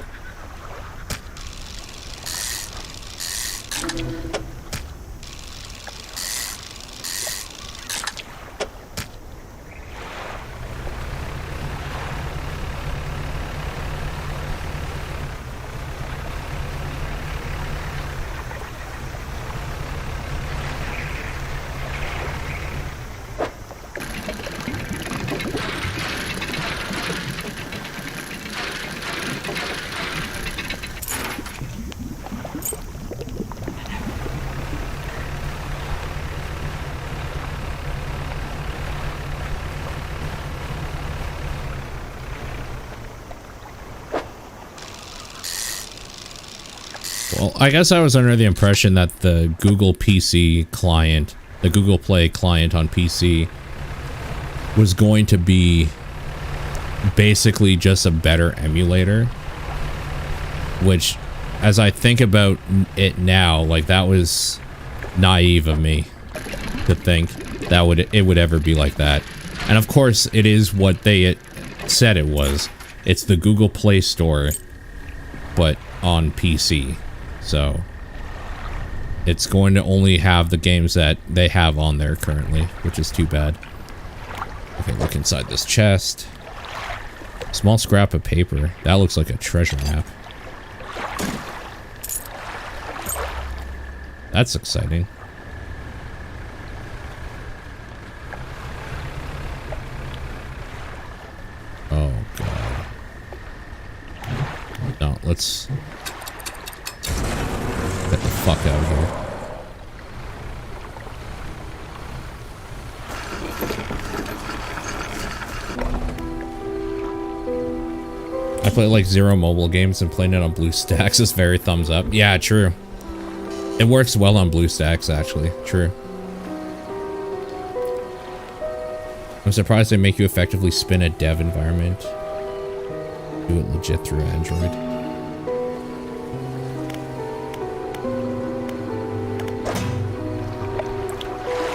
Well, I guess I was under the impression that the Google PC client, the Google Play client on PC, was going to be basically just a better emulator, which, as I think about it now, like, that was naive of me to think that it would ever be like that. And of course, it is what they said it was. It's the Google Play Store, but on PC. So it's going to only have the games that they have on there currently, which is too bad. Okay, look inside this chest. Small scrap of paper. That looks like a treasure map. That's exciting. Oh, God. No, let's get the fuck out of here. I play like 0 mobile games and playing it on BlueStacks is very thumbs up. Yeah, true. It works well on BlueStacks, actually. True. I'm surprised they make you effectively spin a dev environment. Do it legit through Android.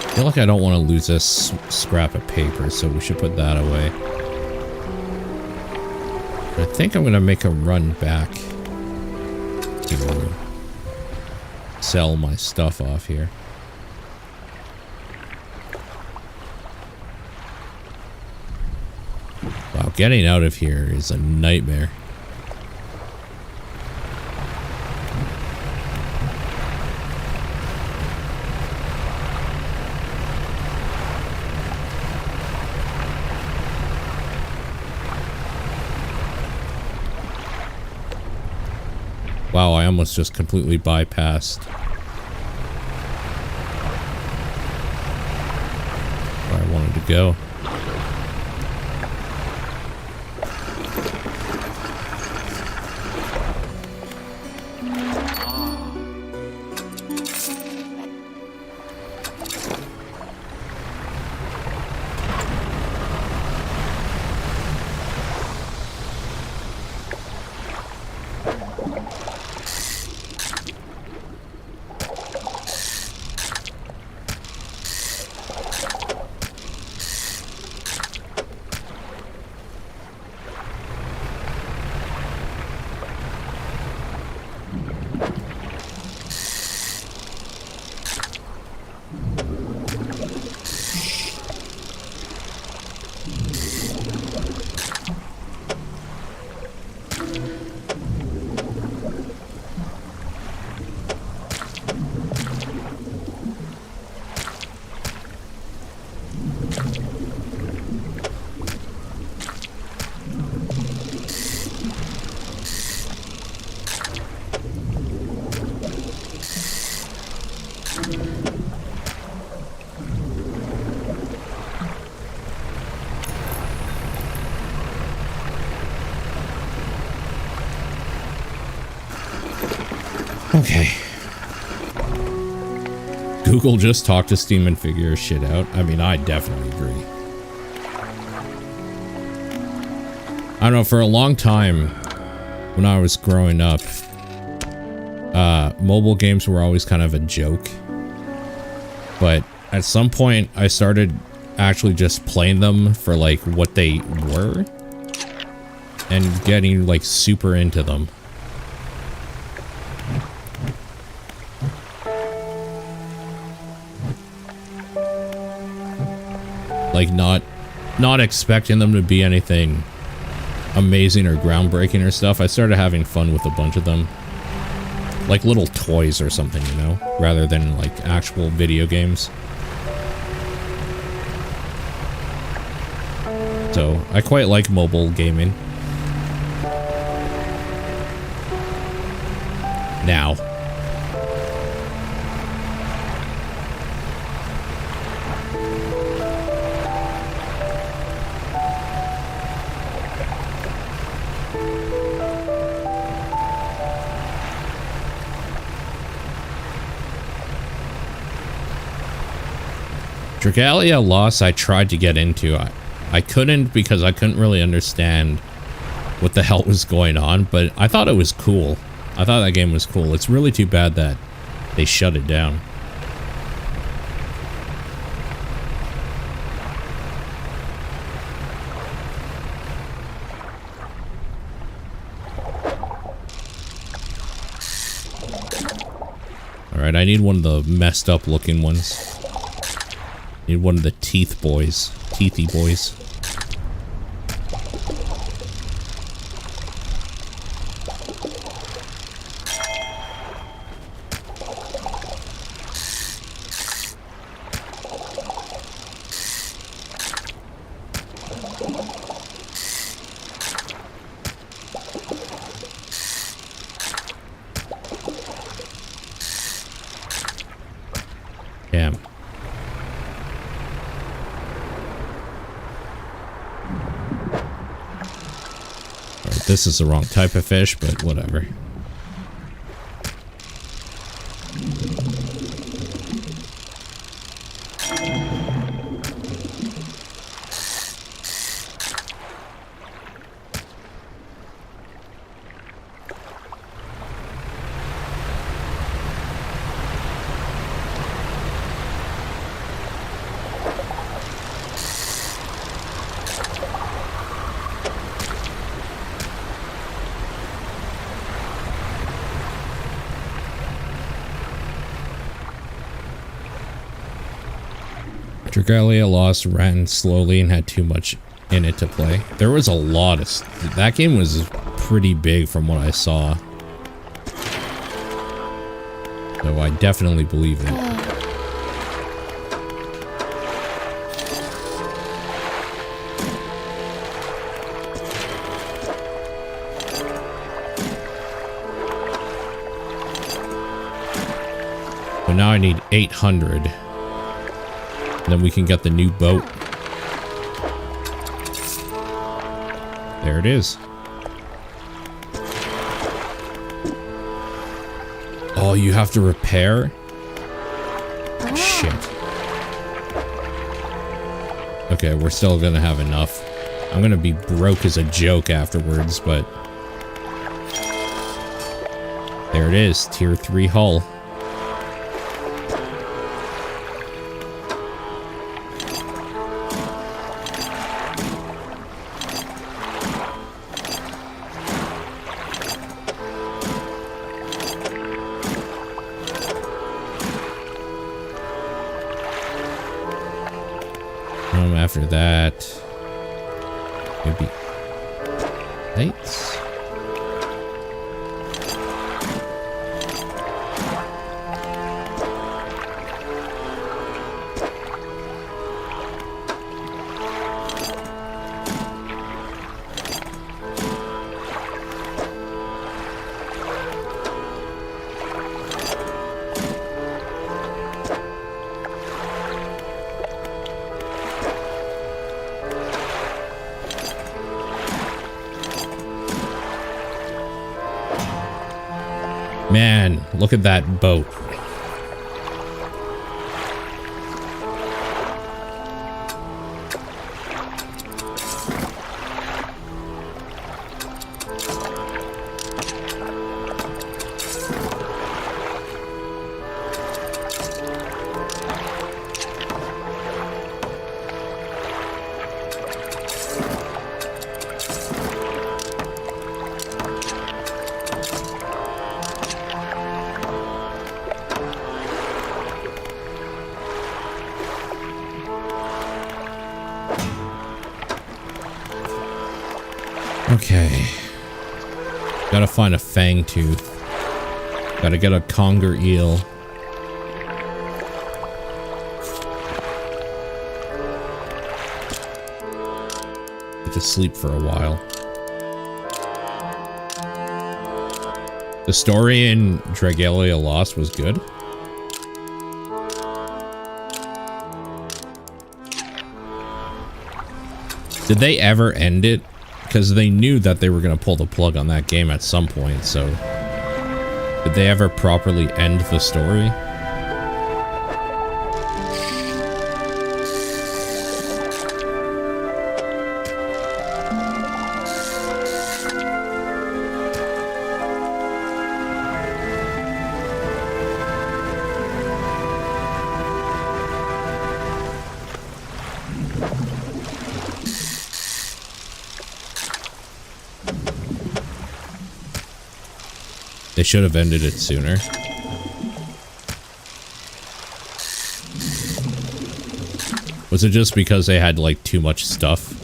I feel like I don't want to lose this scrap of paper, so we should put that away. I think I'm going to make a run back to sell my stuff off here. Wow, getting out of here is a nightmare. Wow, I almost just completely bypassed where I wanted to go. Okay. Google just talked to Steam and figure shit out. I mean, I definitely agree. I don't know, for a long time when I was growing up, mobile games were always kind of a joke. But at some point I started actually just playing them for like what they were and getting like super into them. Like not expecting them to be anything amazing or groundbreaking or stuff. I started having fun with a bunch of them. Like little toys or something, you know? Rather than like actual video games. So, I quite like mobile gaming. Now. Dragalia Lost I tried to get into. I couldn't because I couldn't really understand what the hell was going on, but I thought it was cool. I thought that game was cool. It's really too bad that they shut it down. Alright, I need one of the messed up looking ones. Need one of the teeth boys. Teethy boys. Damn. Alright, this is the wrong type of fish, but whatever. Dragalia Lost ran slowly and had too much in it to play. There was a lot of... That game was pretty big from what I saw. So I definitely believe it. So now I need 800. Then we can get the new boat. There it is. Oh, you have to repair? Shit. Okay, we're still gonna have enough. I'm gonna be broke as a joke afterwards, but... There it is, tier 3 hull. After that, maybe lights. Man, look at that boat. Okay. Gotta find a fang tooth. Gotta get a conger eel. Get to sleep for a while. The story in Dragalia Lost was good. Did they ever end it? Because they knew that they were going to pull the plug on that game at some point, so... Did they ever properly end the story? They should have ended it sooner. Was it just because they had, like, too much stuff?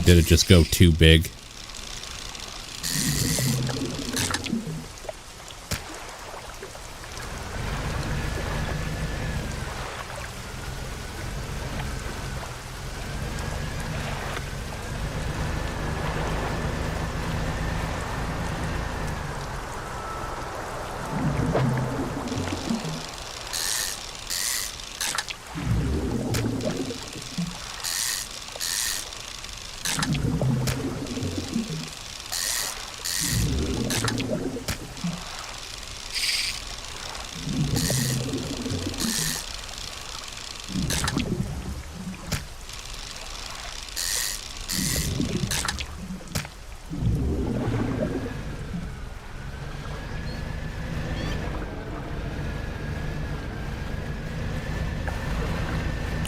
Did it just go too big?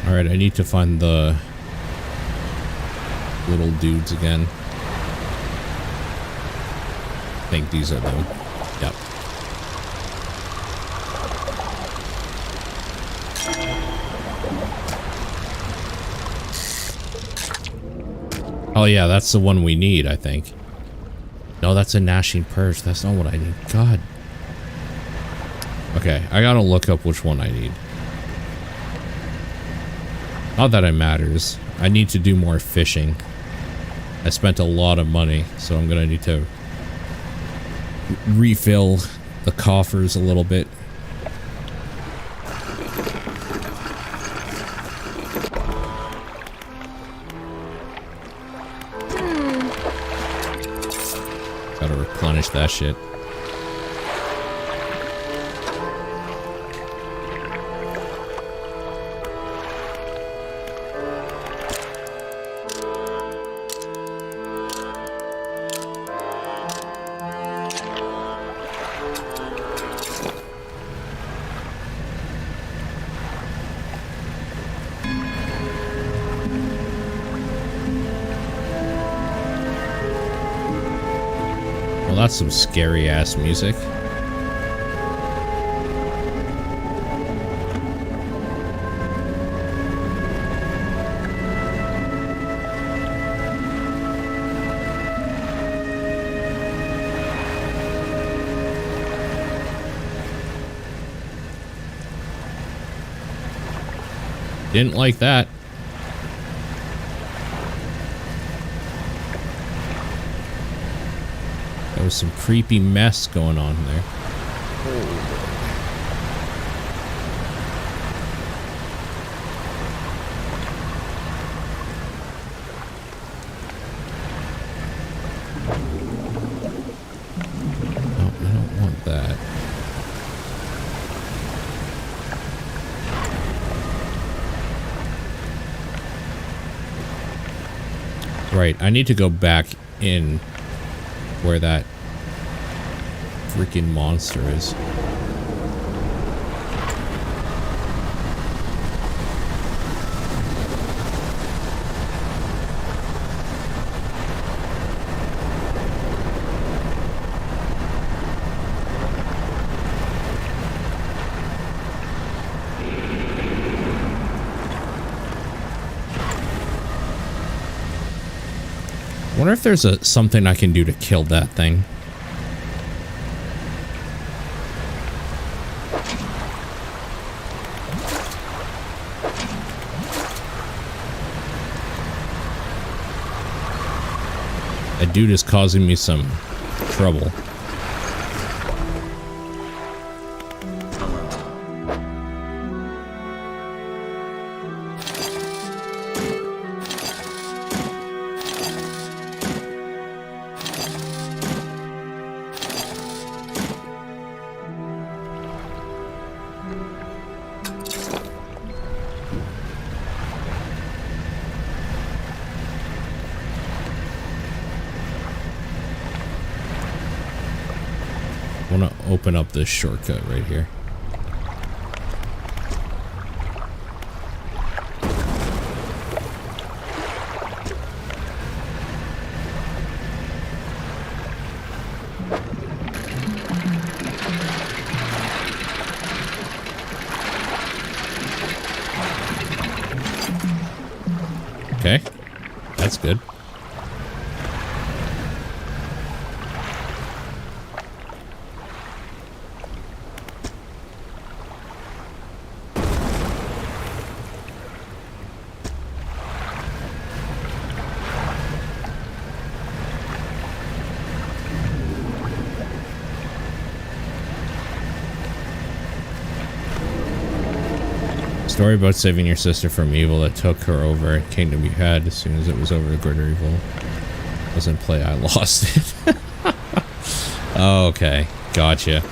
Alright, I need to find the little dudes again. I think these are them. Yep. Oh yeah, that's the one we need, I think. No, that's a gnashing purge. That's not what I need. God. Okay, I gotta look up which one I need. Not that it matters. I need to do more fishing. I spent a lot of money, so I'm gonna need to refill the coffers a little bit. Gotta replenish that shit. That's some scary ass music. Didn't like that. There was some creepy mess going on there. No, I don't want that. Right, I need to go back in where that freaking monster is. I wonder if there's something I can do to kill that thing. That dude is causing me some trouble. I want to open up this shortcut right here. Okay. That's good. Story about saving your sister from evil that took her over. Kingdom you had as soon as it was over. Greater evil doesn't play. I lost it. Oh, okay, gotcha.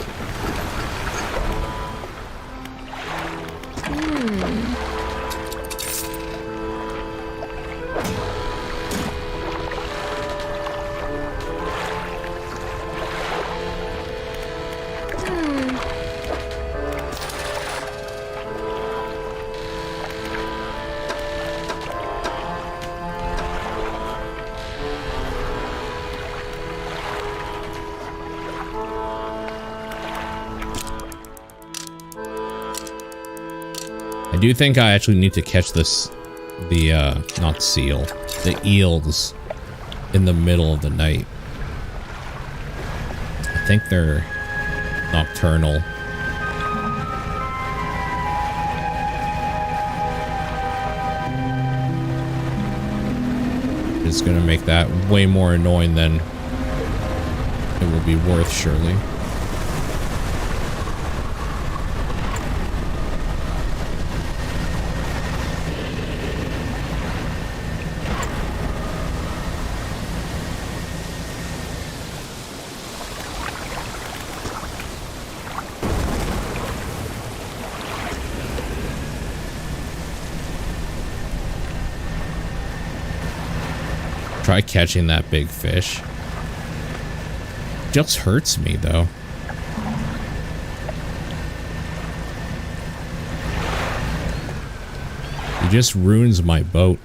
I do think I actually need to catch not seal, the eels in the middle of the night. I think they're nocturnal. It's gonna make that way more annoying than it will be worth, surely. Try catching that big fish. Just hurts me though. He just ruins my boat.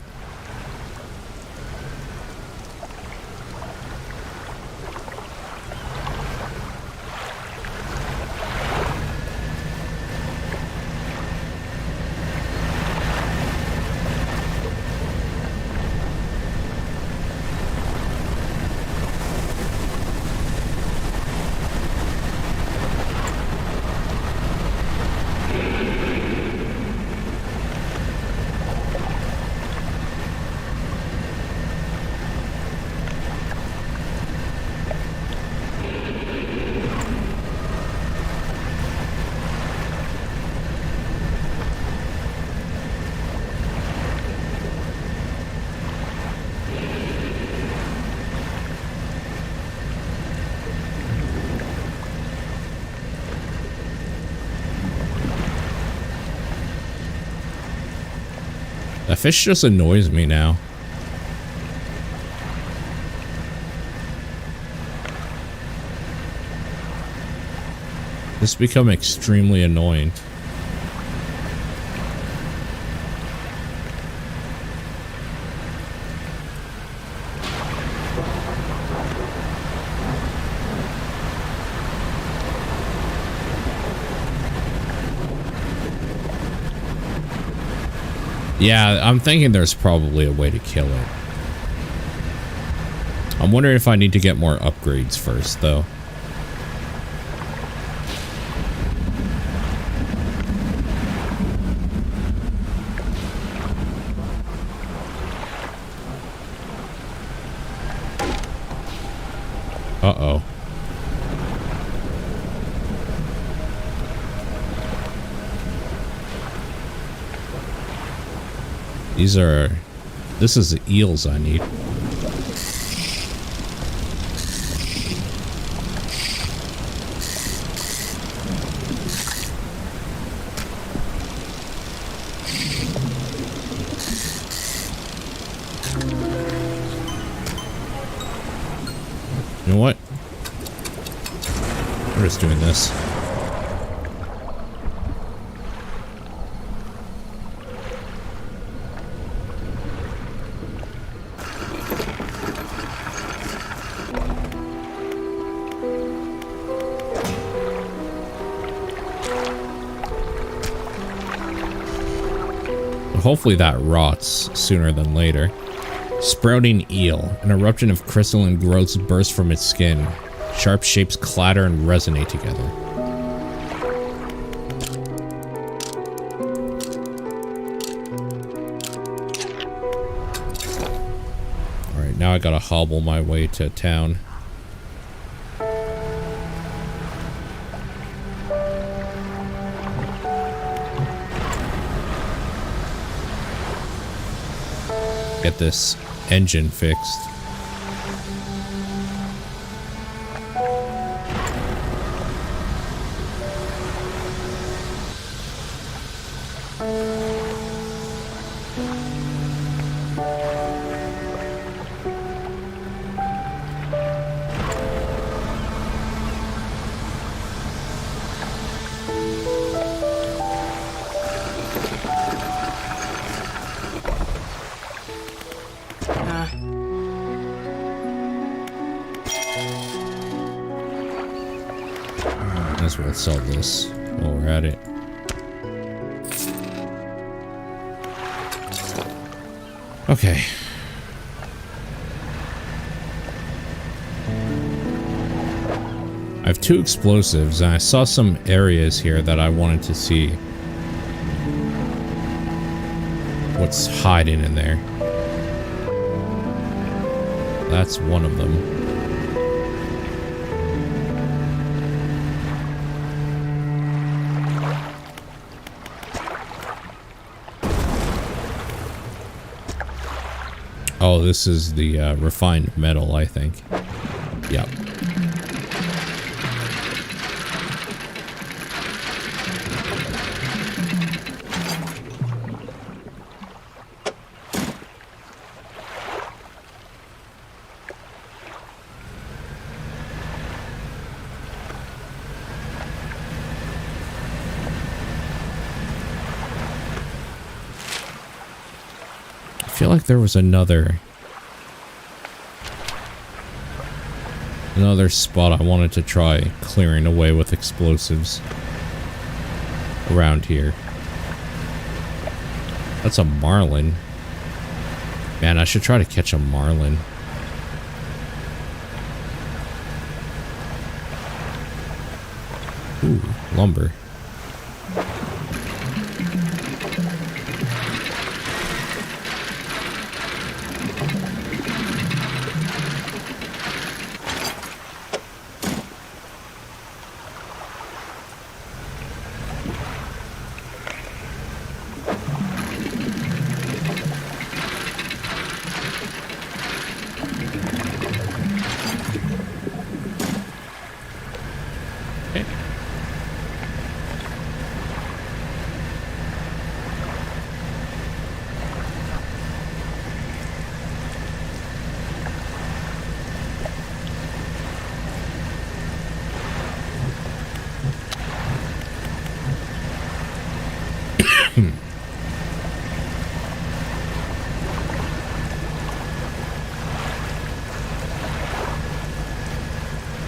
That fish just annoys me now. It's become extremely annoying. Yeah, I'm thinking there's probably a way to kill it. I'm wondering if I need to get more upgrades first, though. Uh-oh. This is the eels I need. You know what? We're just doing this. Hopefully that rots sooner than later. Sprouting eel. An eruption of crystalline growths bursts from its skin. Sharp shapes clatter and resonate together. Alright, now I gotta hobble my way to town. Get this engine fixed. Might as well sell this while we're at it. Okay. I have 2 explosives, and I saw some areas here that I wanted to see what's hiding in there. That's one of them. Oh, this is the refined metal, I think. Yep. I feel like there was another spot I wanted to try clearing away with explosives around here. That's a marlin. Man, I should try to catch a marlin. Ooh, lumber.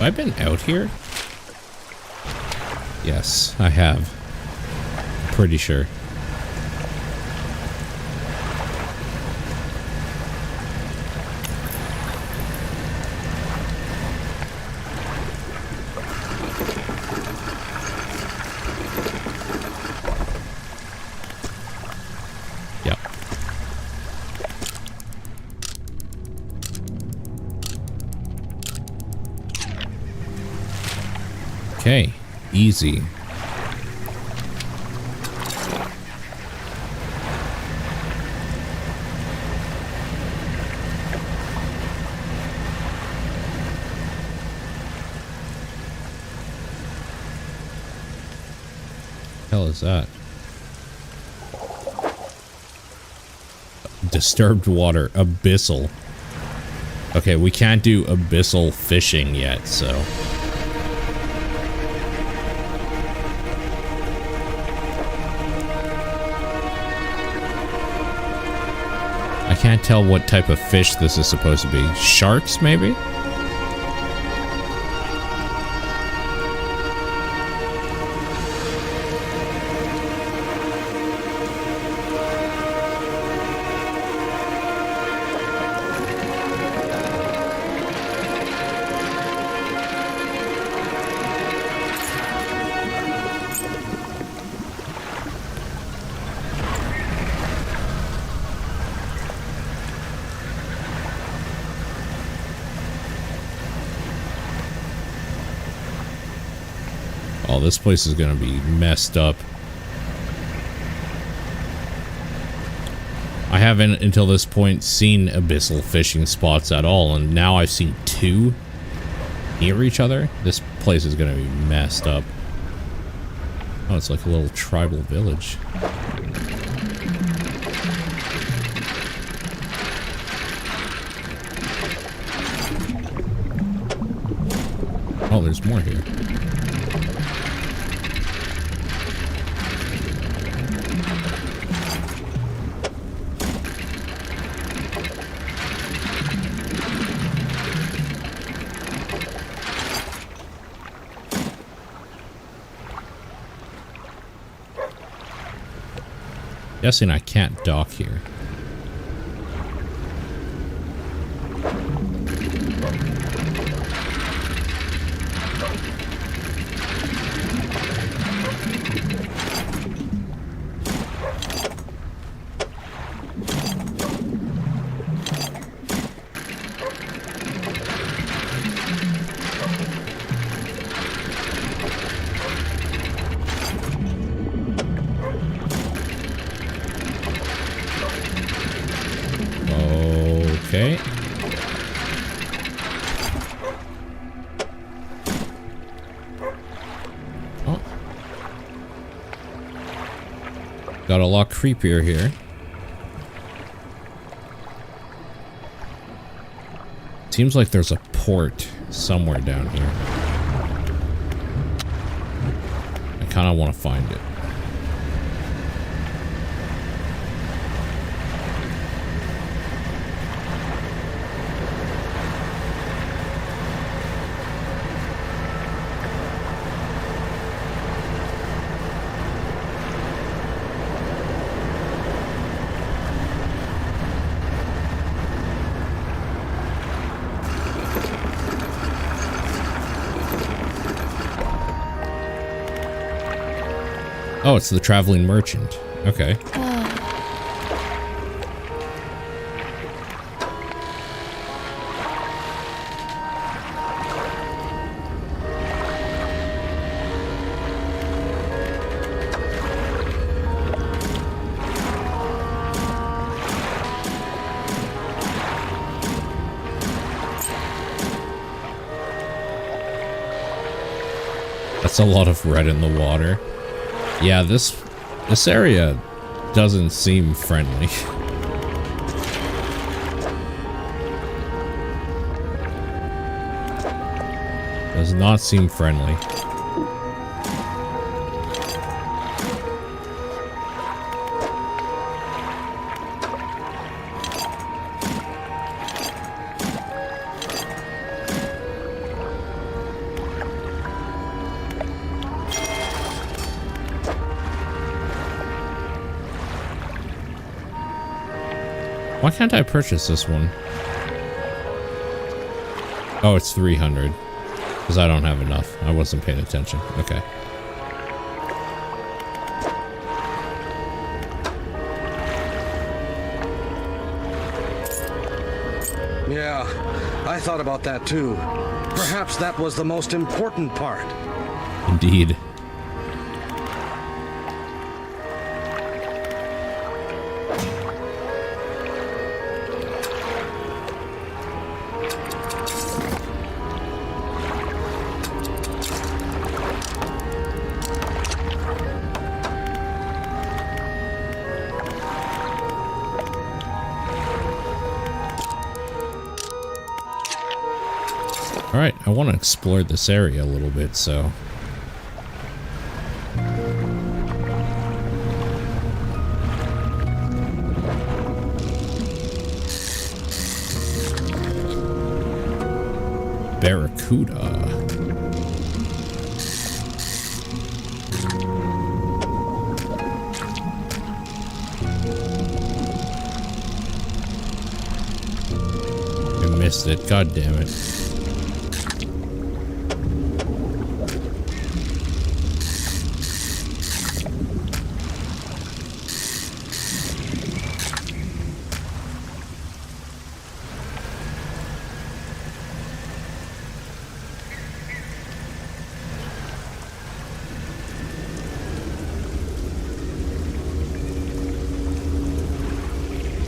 Have I been out here? Yes, I have. Pretty sure. Yep. Okay, easy. Hell is that? Disturbed water, abyssal. Okay, we can't do abyssal fishing yet, so. I can't tell what type of fish this is supposed to be. Sharks, maybe? this place is gonna be messed up. I haven't, until this point, seen abyssal fishing spots at all, and now I've seen 2 near each other. This place is gonna be messed up. Oh, it's like a little tribal village. Oh, there's more here. Guessing I can't dock here. Okay. Oh. Got a lot creepier here. Seems like there's a port somewhere down here. I kind of want to find it. Oh, it's the traveling merchant. Okay. That's a lot of red in the water. Yeah, this area doesn't seem friendly. Does not seem friendly. Why can't I purchase this one? Oh, it's 300. Because I don't have enough. I wasn't paying attention. Okay. Yeah, I thought about that too. Perhaps that was the most important part. Indeed. Alright, I want to explore this area a little bit, so... Barracuda. I missed it, god damn it.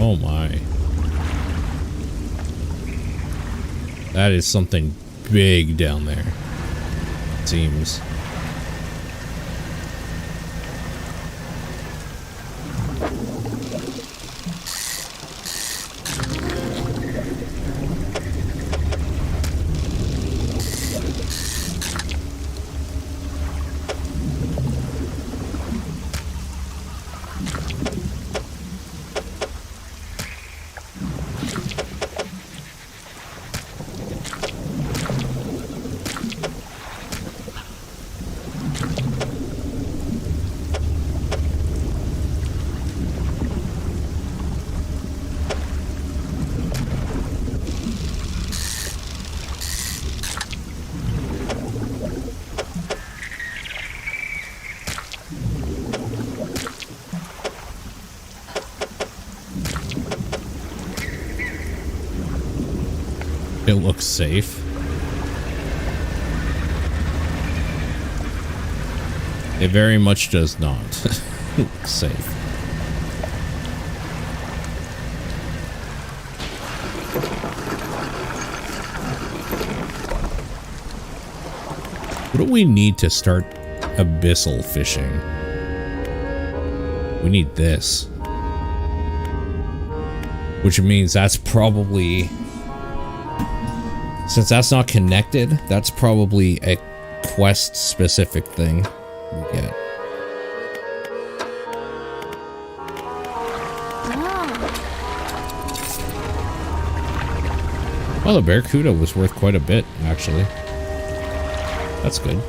Oh my. That is something big down there. It seems. It looks safe. It very much does not look safe. What do we need to start abyssal fishing? We need this. Which means that's probably... Since that's not connected, that's probably a quest-specific thing we get. Well, the Barracuda was worth quite a bit, actually. That's good.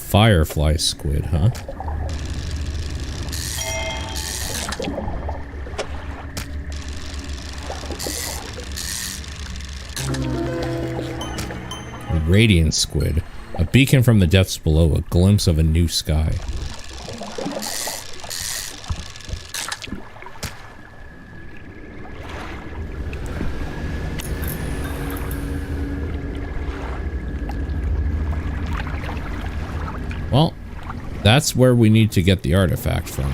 Firefly squid, huh? Radiant squid. A beacon from the depths below, a glimpse of a new sky. Well, that's where we need to get the artifact from.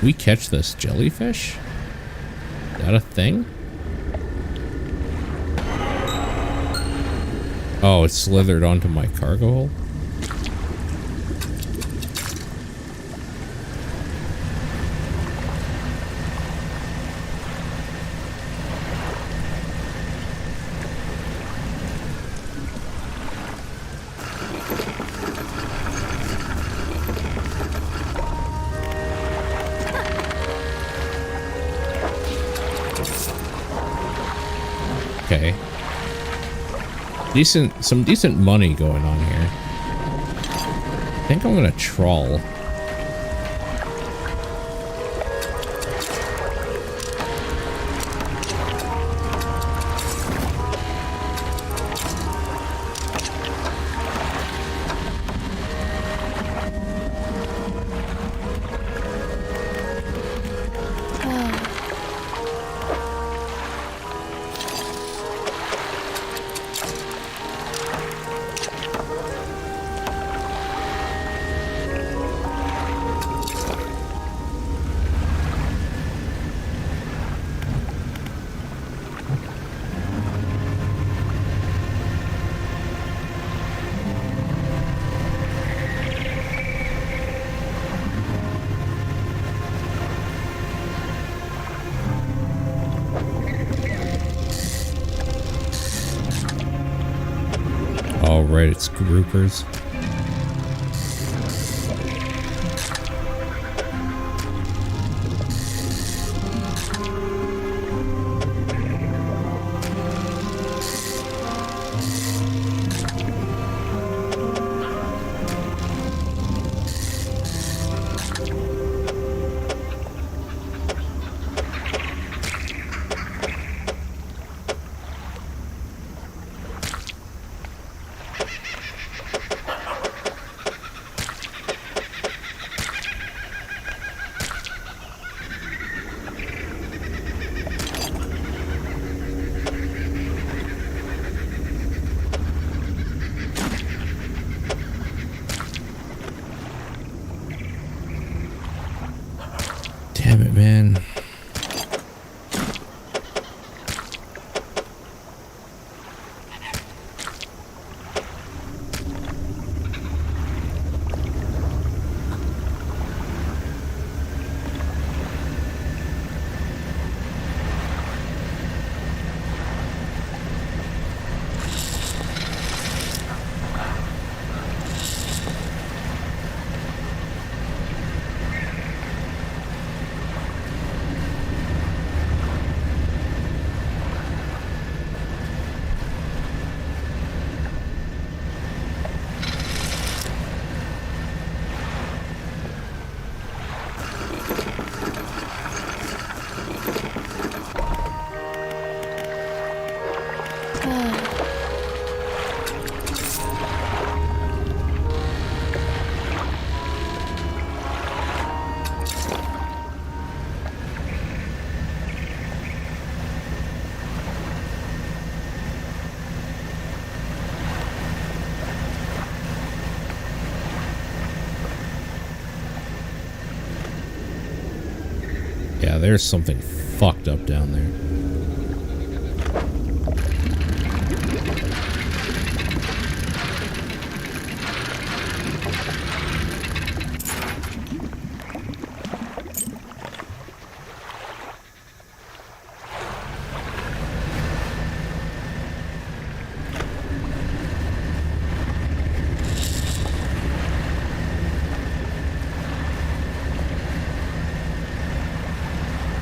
We catch this jellyfish? Is that a thing? Oh, it slithered onto my cargo hold? Okay. Some decent money going on here. I think I'm gonna trawl. Oh, right, it's groupers. Damn it, man. Yeah, there's something fucked up down there.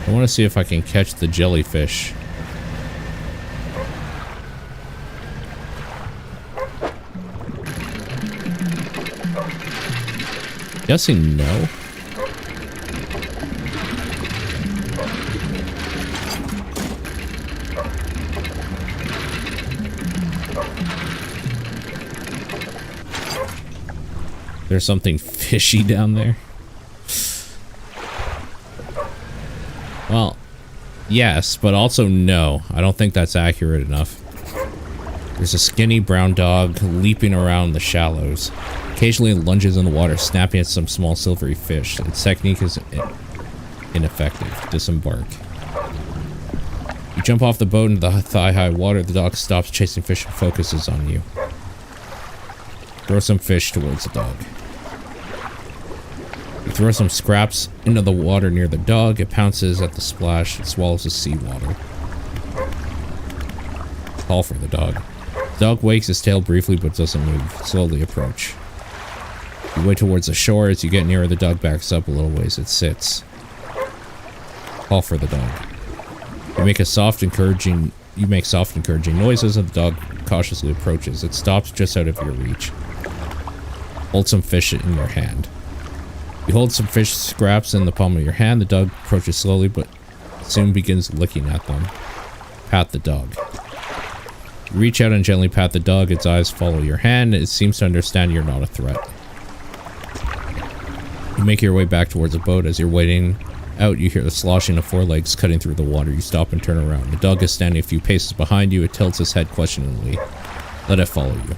I want to see if I can catch the jellyfish. Guessing no. There's something fishy down there. Well, yes, but also no. I don't think that's accurate enough. There's a skinny brown dog leaping around the shallows. Occasionally it lunges in the water, snapping at some small silvery fish. Its technique is ineffective. Disembark. You jump off the boat into the thigh-high water. The dog stops chasing fish and focuses on you. Throw some fish towards the dog. You throw some scraps into the water near the dog. It pounces at the splash and swallows the seawater. Call for the dog. The dog wakes his tail briefly but doesn't move. Slowly approach. You wait towards the shore. As you get nearer, the dog backs up a little ways. It sits. Call for the dog. You make soft, encouraging noises, and the dog cautiously approaches. It stops just out of your reach. Hold some fish in your hand. You hold some fish scraps in the palm of your hand. The dog approaches slowly, but soon begins licking at them. Pat the dog. You reach out and gently pat the dog. Its eyes follow your hand. It seems to understand you're not a threat. You make your way back towards the boat. As you're waiting out, you hear the sloshing of forelegs cutting through the water. You stop and turn around. The dog is standing a few paces behind you. It tilts its head questioningly. Let it follow you.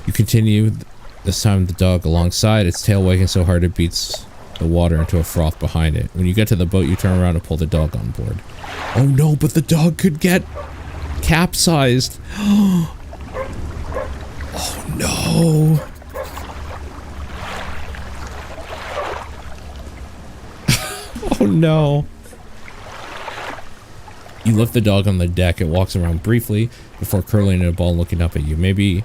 You continue, this time the dog alongside, its tail wagging so hard it beats the water into a froth behind it. When you get to the boat, you turn around and pull the dog on board. Oh no, but the dog could get capsized. Oh no. Oh no. You lift the dog on the deck. It walks around briefly before curling in a ball and looking up at you. Maybe you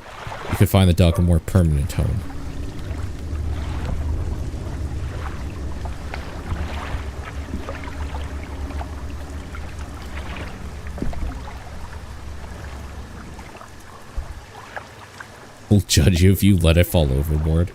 could find the dog a more permanent home. We'll judge you if you let it fall overboard.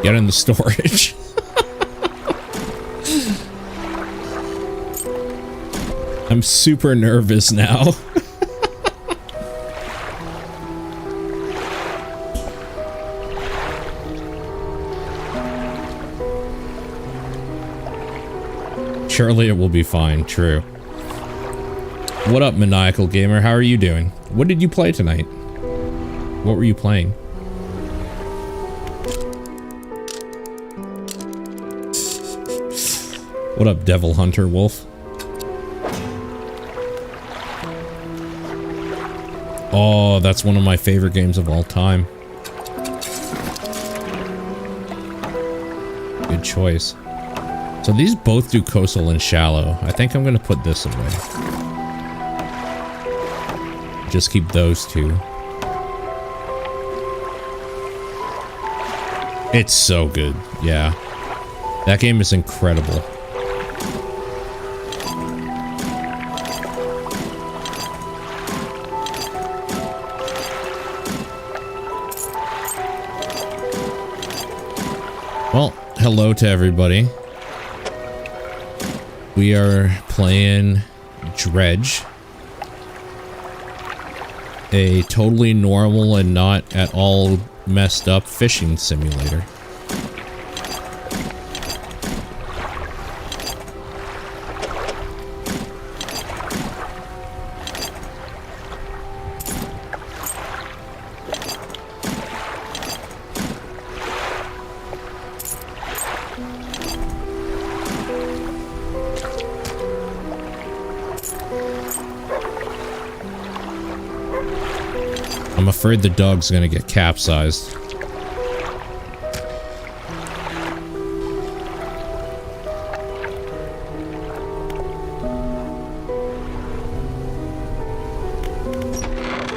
Get in the storage. I'm super nervous now. Surely it will be fine, true. What up, Maniacal Gamer? How are you doing? What did you play tonight? What were you playing? What up, Devil Hunter Wolf? Oh, that's one of my favorite games of all time. Good choice. So these both do coastal and shallow. I think I'm gonna put this away. Just keep those two. It's so good, yeah. That game is incredible. Well, hello to everybody. We are playing Dredge. A totally normal and not at all messed up fishing simulator. I'm afraid the dog's gonna get capsized.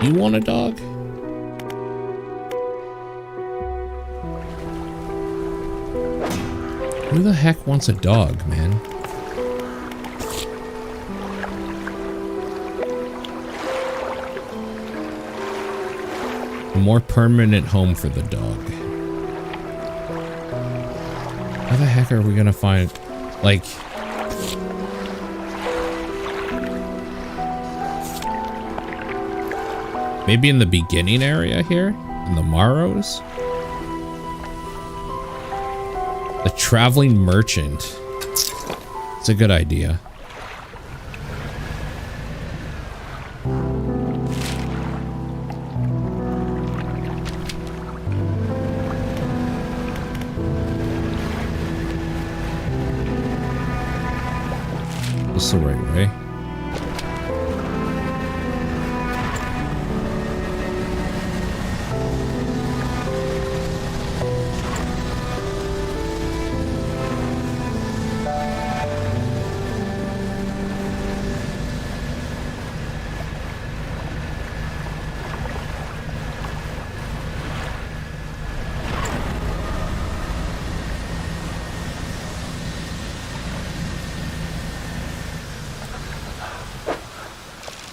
You want a dog? Who the heck wants a dog, man? A more permanent home for the dog. How the heck are we gonna find, like... Maybe in the beginning area here? In the Marrows? The traveling merchant. It's a good idea. This is the right way.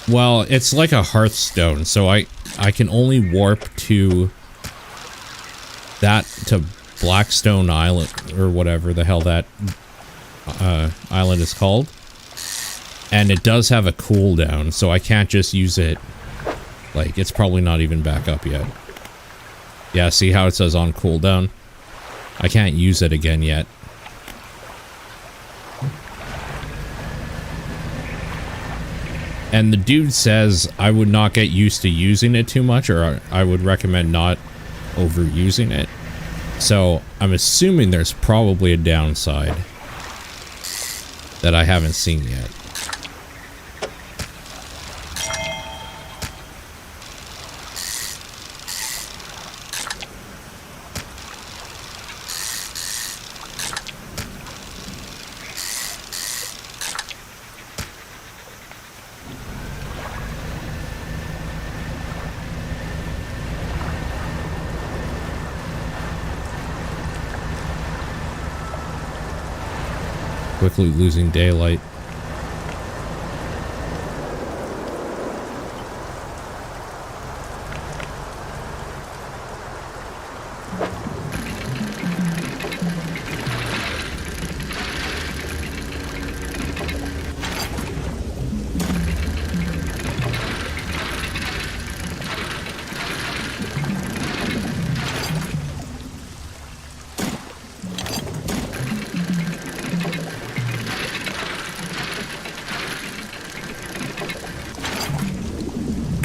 Well, it's like a Hearthstone, so I can only warp to that, to Blackstone Island, or whatever the hell that island is called. And it does have a cooldown, so I can't just use it. Like, it's probably not even back up yet. Yeah, see how it says on cooldown? I can't use it again yet. And the dude says I would not get used to using it too much, or I would recommend not overusing it. So I'm assuming there's probably a downside that I haven't seen yet. Quickly losing daylight.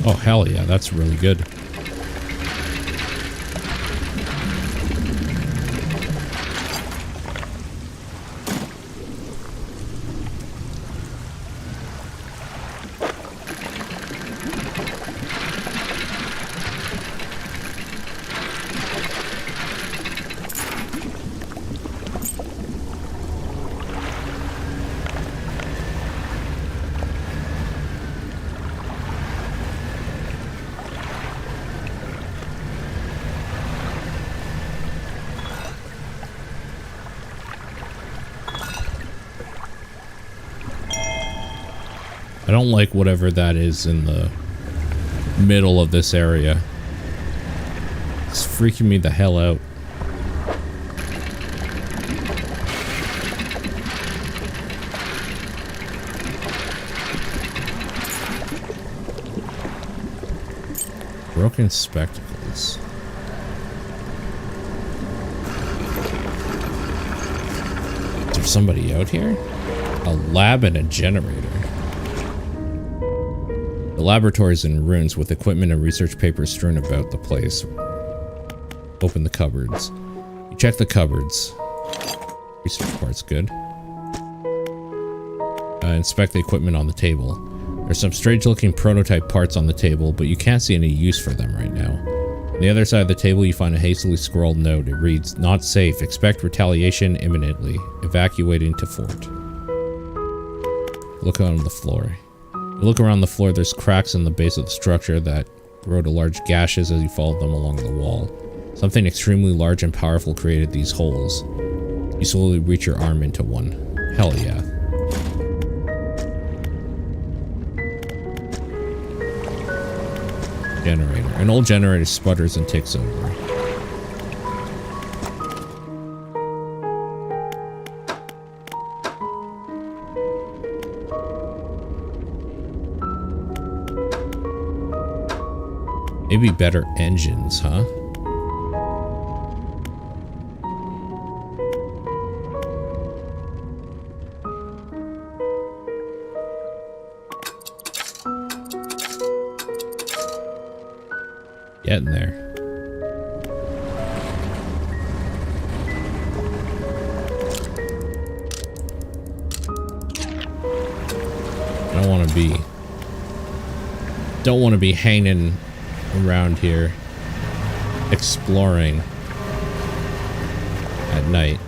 Oh, hell yeah, that's really good. I don't like whatever that is in the middle of this area. It's freaking me the hell out. Broken spectacles. Is there somebody out here? A lab and a generator. The laboratory is in ruins with equipment and research papers strewn about the place. Open the cupboards. You check the cupboards. Research part's good. Inspect the equipment on the table. There's some strange looking prototype parts on the table, but you can't see any use for them right now. On the other side of the table you find a hastily scrawled note. It reads, "Not safe. Expect retaliation imminently. Evacuating to fort." Look on the floor. You look around the floor, there's cracks in the base of the structure that grow to large gashes as you follow them along the wall. Something extremely large and powerful created these holes. You slowly reach your arm into one. Hell yeah. Generator. An old generator sputters and takes over. Maybe better engines, huh? Getting there. Don't want to be hanging around here exploring at night.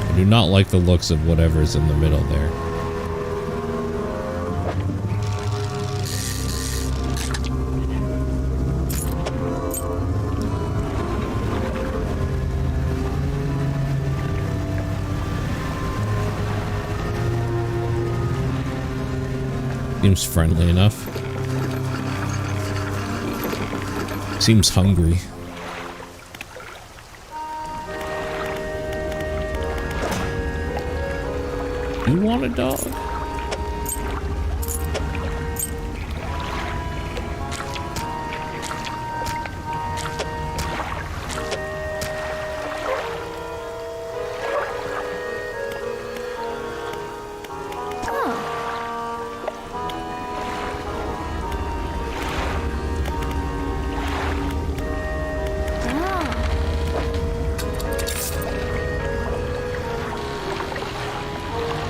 I do not like the looks of whatever's in the middle there. Seems friendly enough. Seems hungry. You want a dog?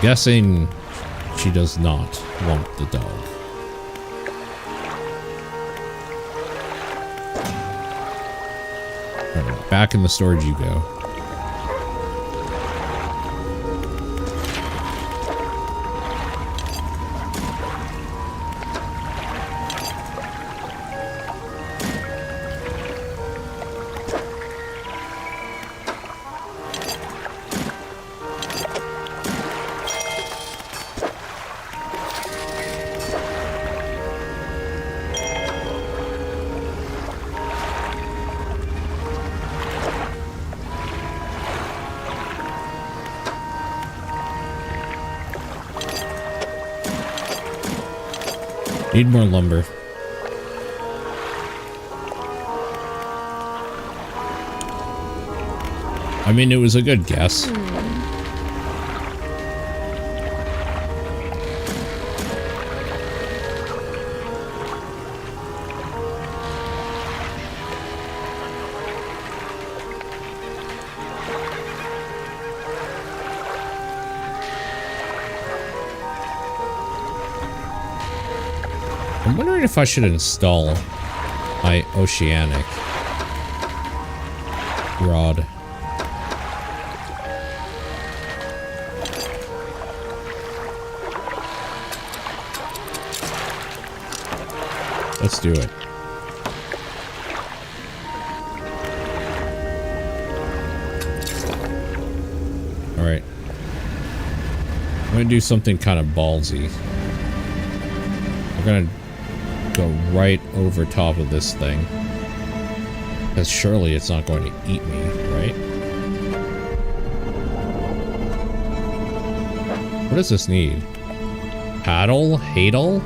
Guessing she does not want the dog. Alright, back in the storage you go. Need more lumber. I mean, it was a good guess. I'm wondering if I should install my oceanic rod. Let's do it. All right. I'm gonna do something kind of ballsy. We're gonna go right over top of this thing, because surely it's not going to eat me, right? What does this need? Paddle? Hadle?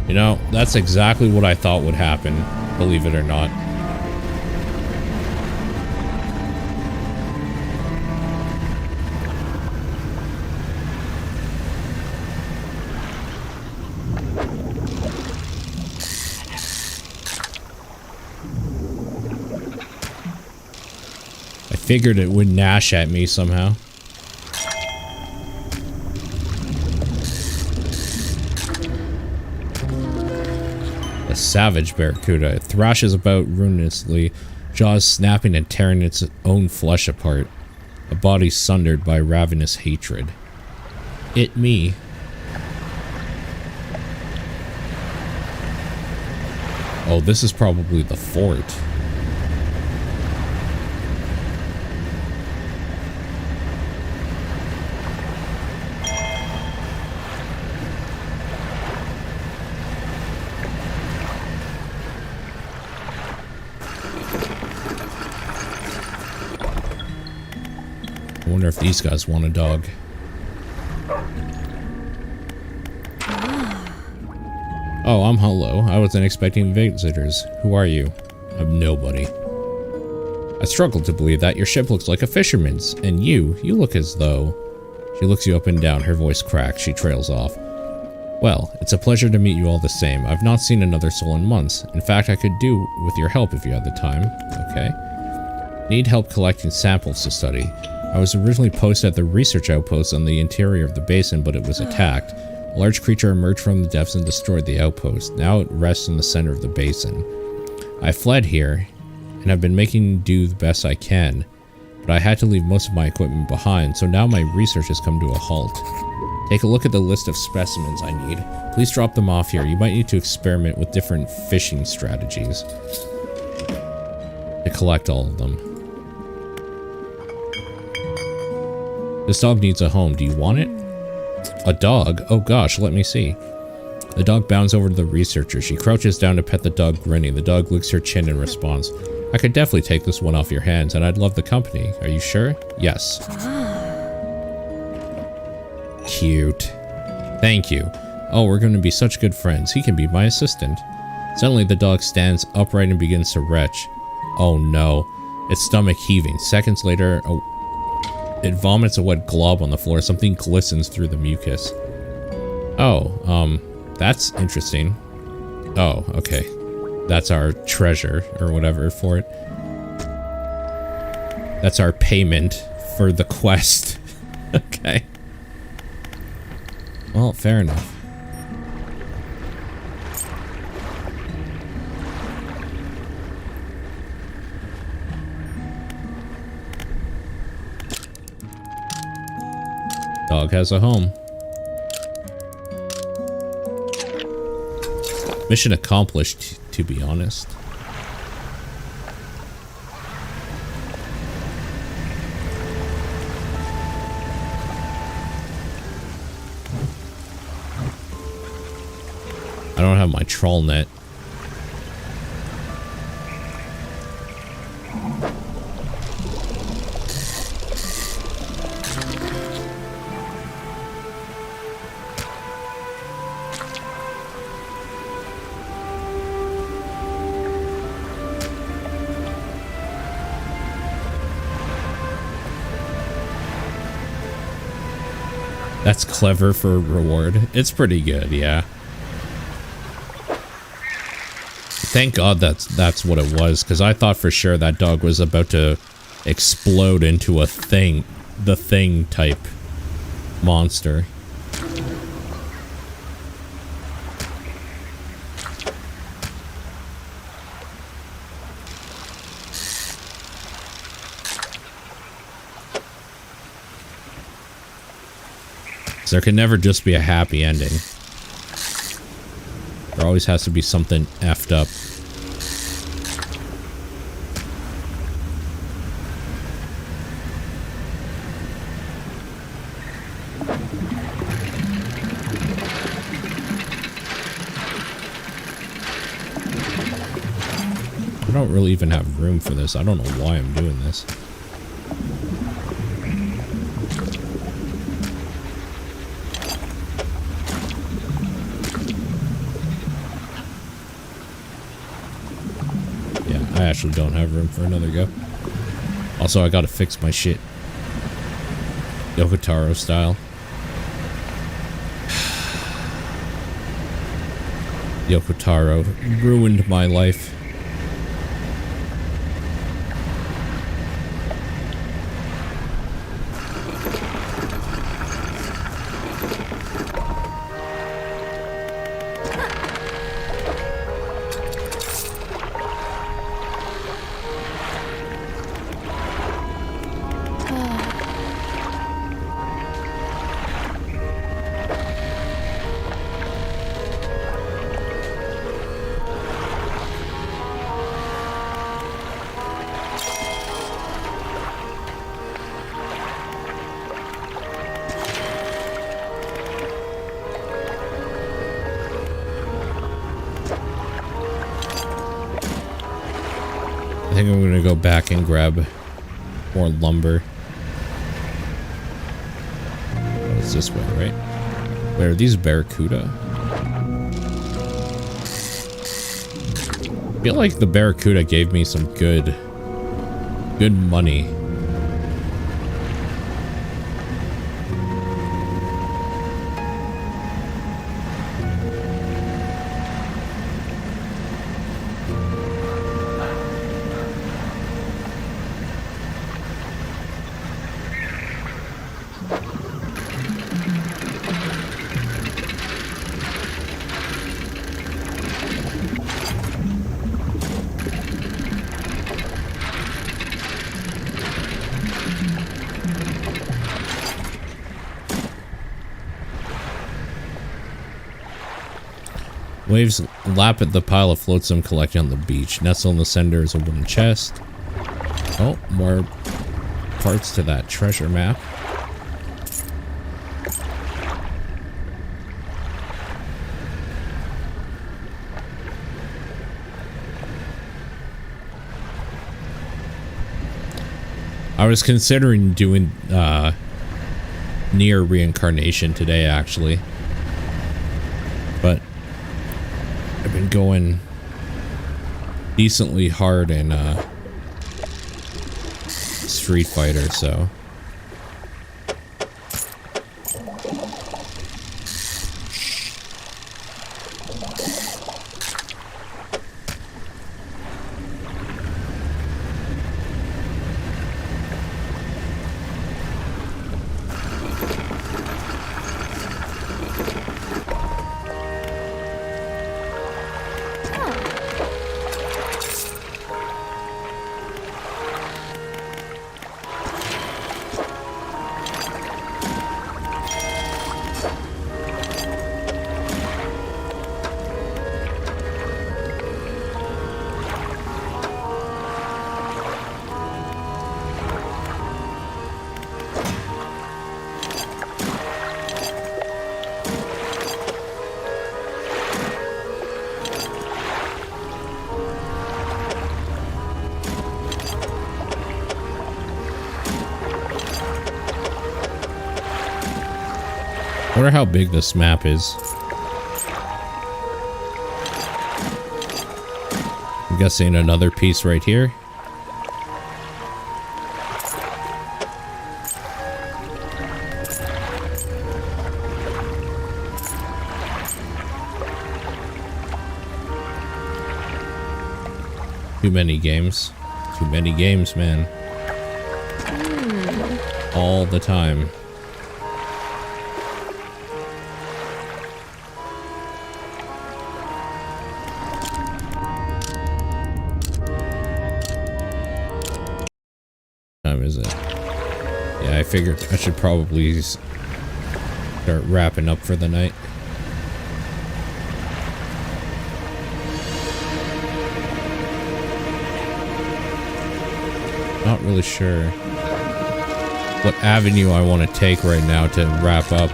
You know, that's exactly what I thought would happen, believe it or not. Figured it would gnash at me somehow. A savage barracuda. It thrashes about ruinously, jaws snapping and tearing its own flesh apart, a body sundered by ravenous hatred. It me. Oh, this is probably the fort. I wonder if these guys want a dog. Oh, I'm hello. I wasn't expecting visitors. Who are you? I'm nobody. I struggle to believe that. Your ship looks like a fisherman's. And you look as though... She looks you up and down. Her voice cracks. She trails off. Well, it's a pleasure to meet you all the same. I've not seen another soul in months. In fact, I could do with your help if you had the time. Okay. Need help collecting samples to study. I was originally posted at the research outpost on the interior of the basin, but it was attacked. A large creature emerged from the depths and destroyed the outpost. Now it rests in the center of the basin. I fled here, and have been making do the best I can, but I had to leave most of my equipment behind, so now my research has come to a halt. Take a look at the list of specimens I need. Please drop them off here. You might need to experiment with different fishing strategies to collect all of them. This dog needs a home. Do you want it? A dog? Oh gosh, let me see. The dog bounds over to the researcher. She crouches down to pet the dog, grinning. The dog licks her chin in response. I could definitely take this one off your hands, and I'd love the company. Are you sure? Yes. Cute. Thank you. Oh, we're going to be such good friends. He can be my assistant. Suddenly, the dog stands upright and begins to retch. Oh no. Its stomach heaving. Seconds later, it vomits a wet glob on the floor. Something glistens through the mucus. Oh, that's interesting. Oh, okay. That's our treasure, or whatever, for it. That's our payment for the quest. Okay. Well, fair enough. Dog has a home. Mission accomplished, to be honest. I don't have my trawl net. That's clever for a reward. It's pretty good, yeah. Thank God that's what it was, because I thought for sure that dog was about to explode into a thing, the Thing type monster. There can never just be a happy ending. There always has to be something effed up. I don't really even have room for this. I don't know why I'm doing this. I actually don't have room for another go. Also, I gotta fix my shit. Yokotaro style. Yokotaro ruined my life. I think I'm gonna go back and grab more lumber. Oh, it's this way, right? Wait, are these barracuda? I feel like the barracuda gave me some good money. Waves lap at the pile of floats I'm collecting on the beach. Nestled in the center is a wooden chest. Oh, more parts to that treasure map. I was considering doing near reincarnation today, actually. But I've been going decently hard in Street Fighter, so. I wonder how big this map is. I'm guessing another piece right here. Too many games. Too many games, man. All the time. Is it? Yeah, I figured I should probably start wrapping up for the night. Not really sure what avenue I want to take right now to wrap up.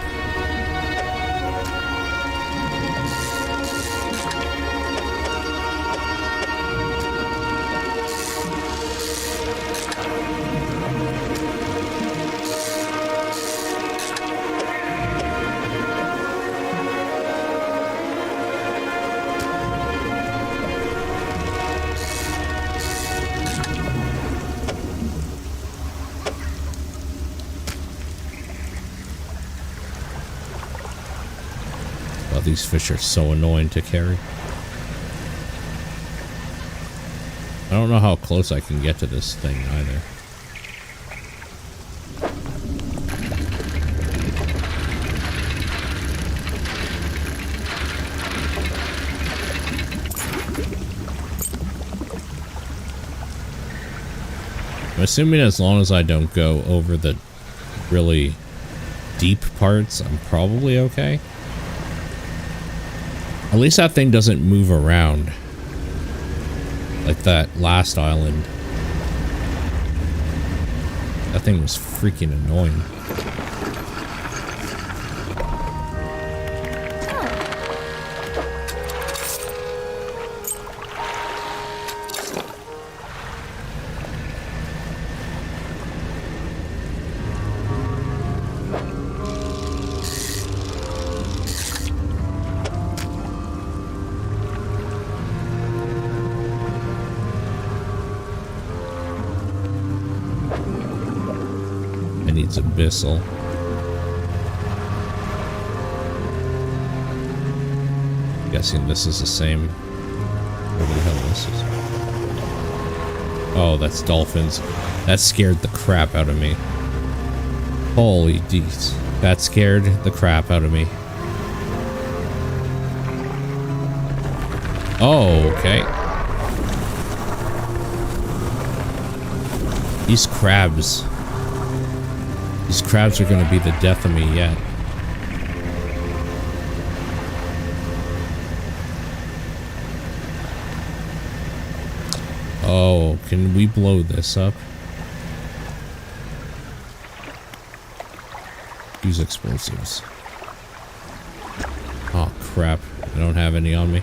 These fish are so annoying to carry. I don't know how close I can get to this thing either. I'm assuming as long as I don't go over the really deep parts, I'm probably okay. At least that thing doesn't move around like that last island. That thing was freaking annoying. Abyssal. I'm guessing this is the same. What the hell this is? Oh, that's dolphins. That scared the crap out of me. Holy deets. That scared the crap out of me. Oh, okay. These crabs. These crabs are going to be the death of me yet. Oh, can we blow this up? Use explosives. Oh, crap. I don't have any on me.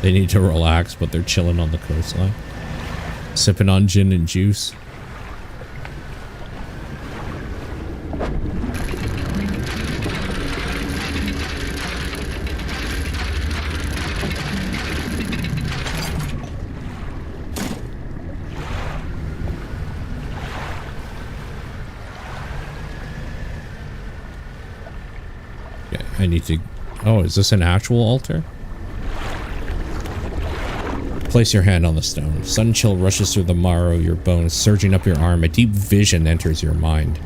They need to relax, but they're chilling on the coastline. Sipping on gin and juice. Okay, I need to... Oh, is this an actual altar? Place your hand on the stone. Sudden chill rushes through the marrow of your bones, surging up your arm. A deep vision enters your mind.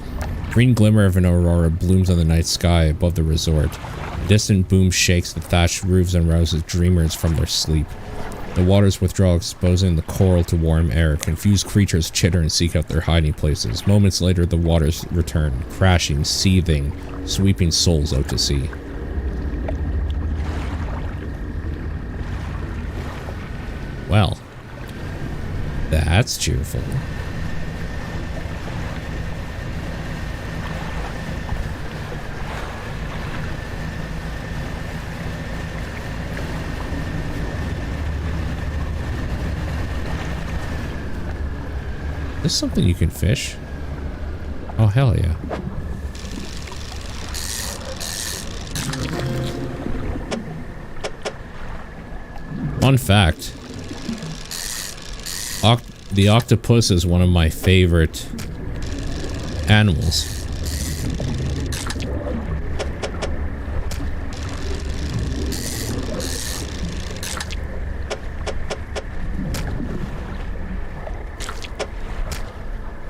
Green glimmer of an aurora blooms on the night sky above the resort. A distant boom shakes the thatched roofs and rouses dreamers from their sleep. The waters withdraw, exposing the coral to warm air. Confused creatures chitter and seek out their hiding places. Moments later, the waters return, crashing, seething, sweeping souls out to sea. Well, that's cheerful. Is this something you can fish? Oh, hell yeah. Fun fact. The octopus is one of my favorite animals.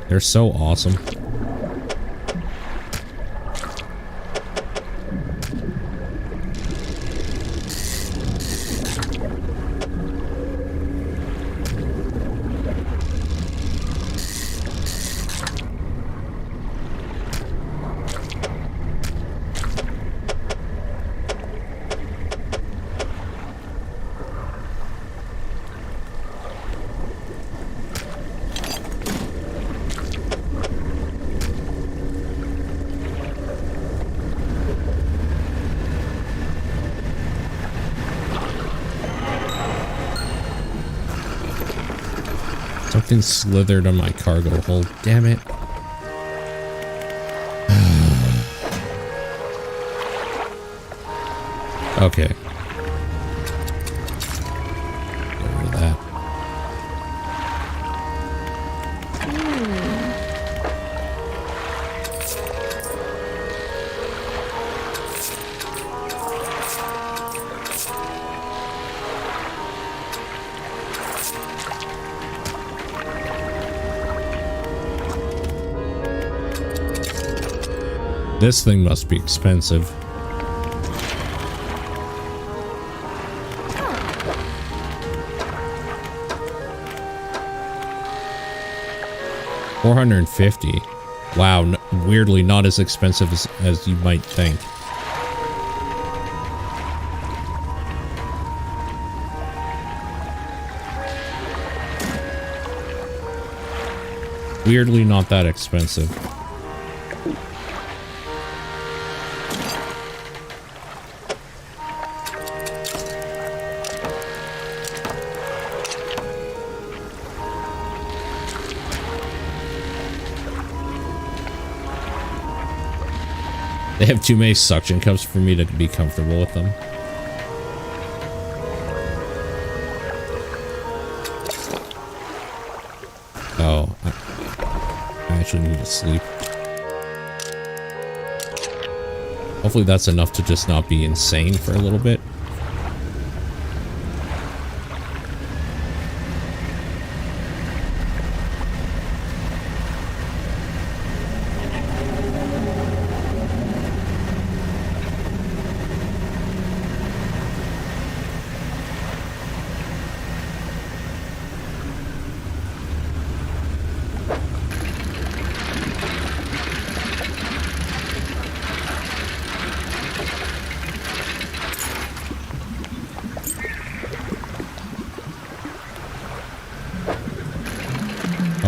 They're so awesome. Something slithered on my cargo hold. Damn it. Okay. Get rid of that. This thing must be expensive. $450. Wow, weirdly not as expensive as you might think. Weirdly not that expensive. They have too many suction cups for me to be comfortable with them. Oh, I actually need to sleep. Hopefully that's enough to just not be insane for a little bit.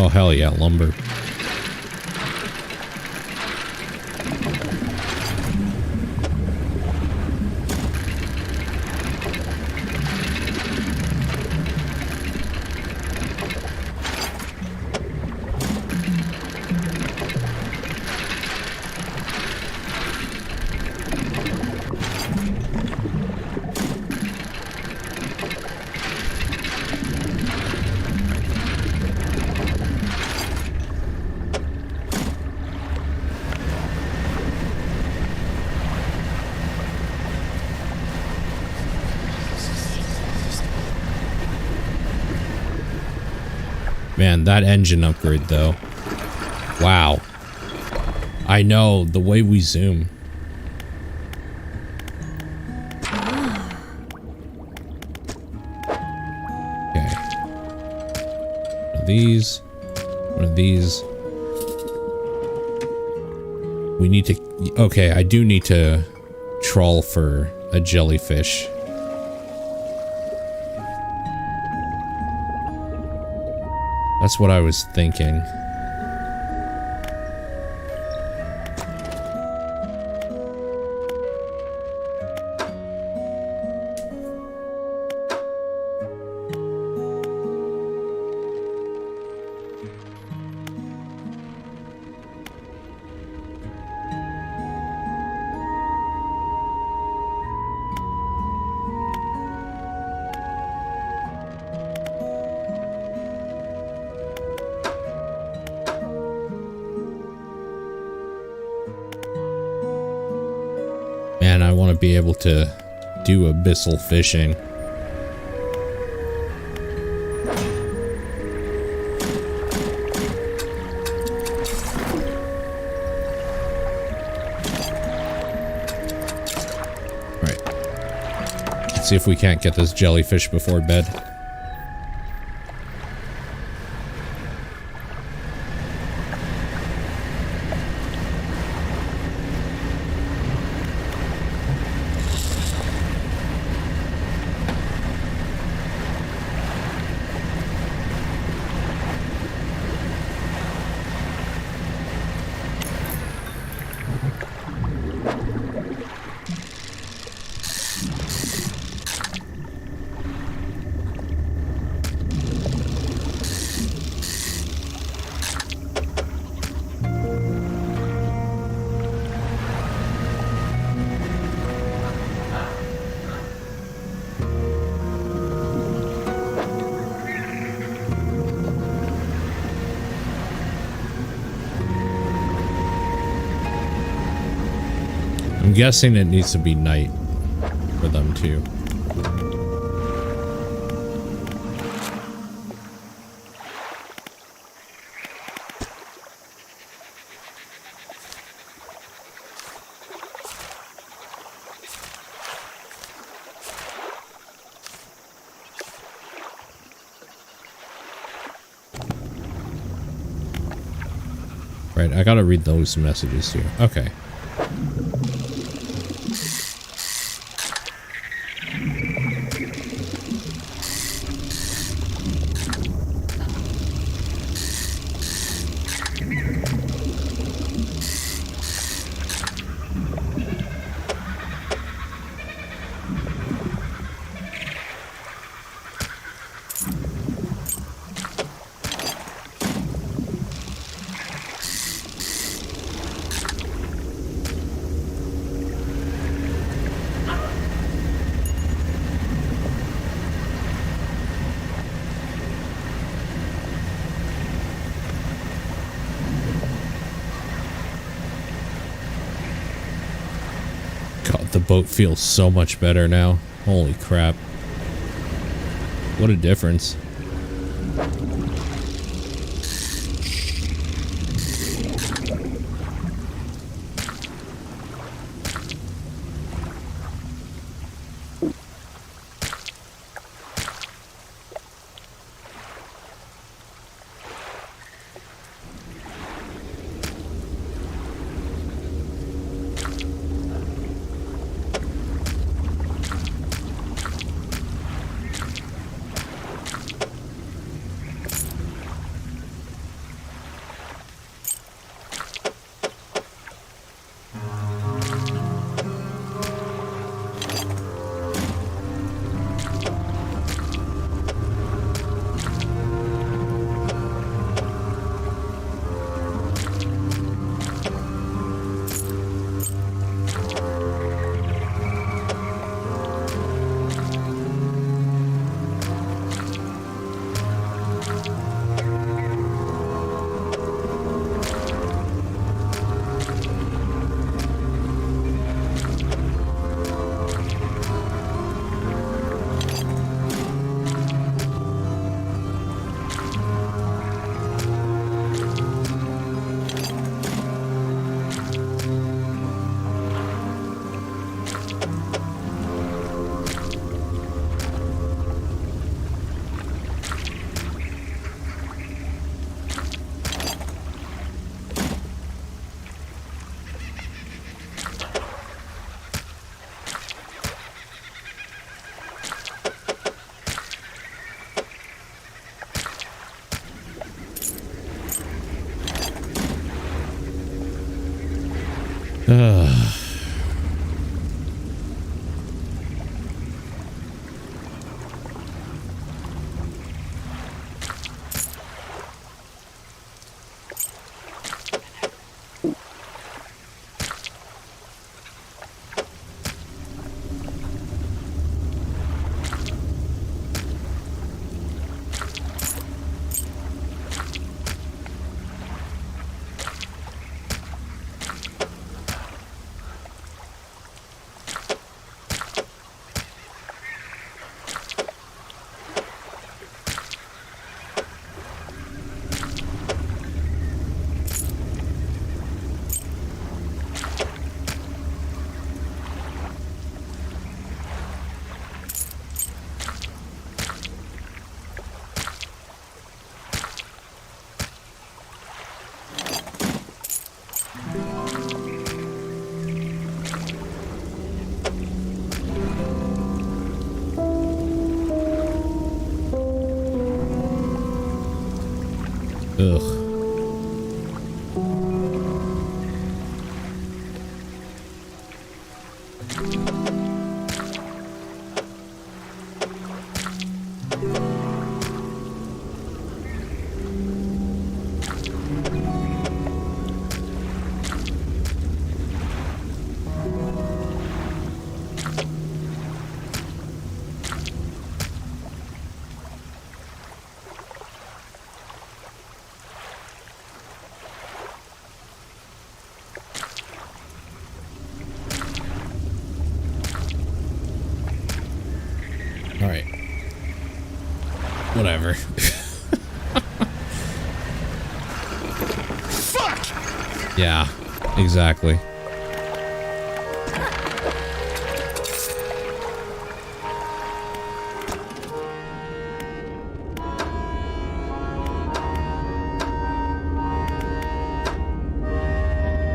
Oh, hell yeah, lumber. Man, that engine upgrade though. Wow. I know, the way we zoom. Okay. One of these. One of these. We need to... Okay, I do need to trawl for a jellyfish. That's what I was thinking. Man, I want to be able to do abyssal fishing. Right. Let's see if we can't get this jellyfish before bed. I'm guessing it needs to be night for them too. Right, I gotta read those messages too. Okay. The boat feels so much better now. Holy crap. What a difference. Ugh. All right. Whatever. Fuck! Yeah, exactly.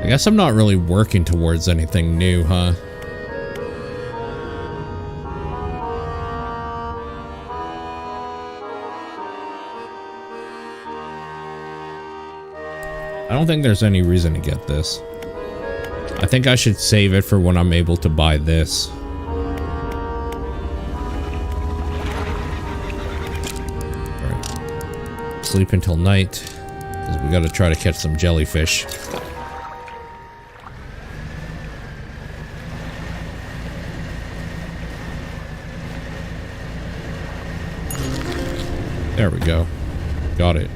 I guess I'm not really working towards anything new, huh? I don't think there's any reason to get this. I think I should save it for when I'm able to buy this. Alright. Sleep until night, because we gotta try to catch some jellyfish. There we go. Got it.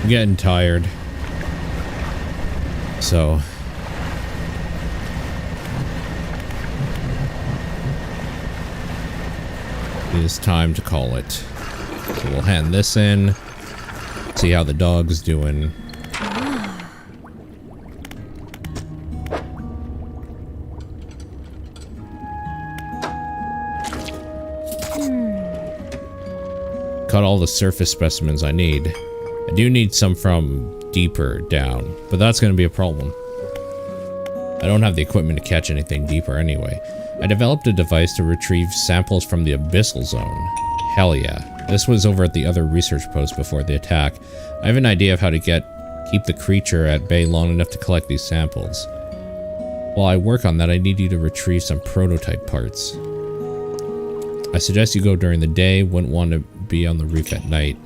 I'm getting tired. So it is time to call it. So we'll hand this in. See how the dog's doing. Cut all the surface specimens I need. I do need some from deeper down, but that's going to be a problem. I don't have the equipment to catch anything deeper anyway. I developed a device to retrieve samples from the abyssal zone. Hell yeah. This was over at the other research post before the attack. I have an idea of how to keep the creature at bay long enough to collect these samples. While I work on that, I need you to retrieve some prototype parts. I suggest you go during the day, wouldn't want to be on the reef at night.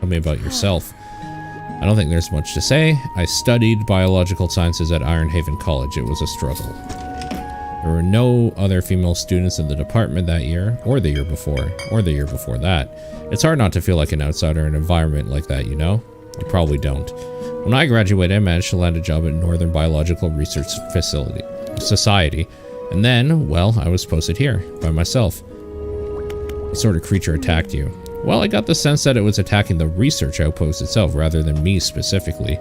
Tell me about yourself. I don't think there's much to say. I studied biological sciences at Iron Haven College. It was a struggle. There were no other female students in the department that year, or the year before, or the year before that. It's hard not to feel like an outsider in an environment like that, you know? You probably don't. When I graduated, I managed to land a job at Northern Biological Research Society. And then, well, I was posted here, by myself. What sort of creature attacked you? Well, I got the sense that it was attacking the research outpost itself rather than me specifically.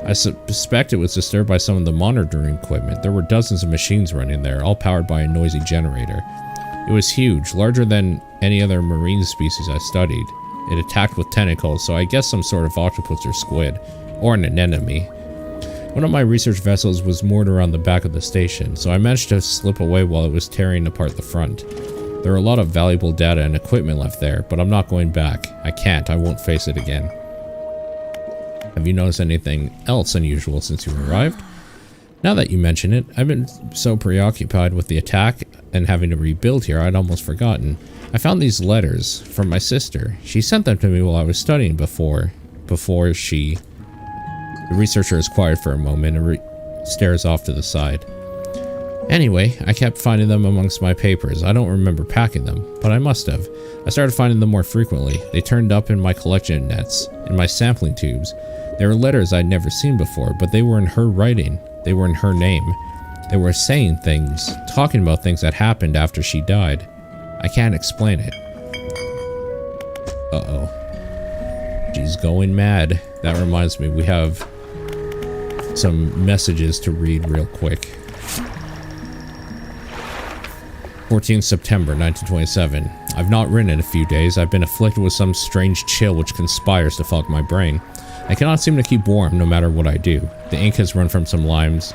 I suspect it was disturbed by some of the monitoring equipment. There were dozens of machines running there, all powered by a noisy generator. It was huge, larger than any other marine species I studied. It attacked with tentacles, so I guess some sort of octopus or squid, or an anemone. One of my research vessels was moored around the back of the station, so I managed to slip away while it was tearing apart the front. There are a lot of valuable data and equipment left there, but I'm not going back. I can't. I won't face it again. Have you noticed anything else unusual since you arrived? Now that you mention it, I've been so preoccupied with the attack and having to rebuild here, I'd almost forgotten. I found these letters from my sister. She sent them to me while I was studying before she... The researcher is quiet for a moment and stares off to the side. Anyway, I kept finding them amongst my papers. I don't remember packing them, but I must have. I started finding them more frequently. They turned up in my collection nets, in my sampling tubes. They were letters I'd never seen before, but they were in her writing. They were in her name. They were saying things, talking about things that happened after she died. I can't explain it. Uh-oh. She's going mad. That reminds me, we have some messages to read real quick. 14th September 1927. I've not written in a few days. I've been afflicted with some strange chill which conspires to fog my brain. I cannot seem to keep warm no matter what I do. The ink has run from some lines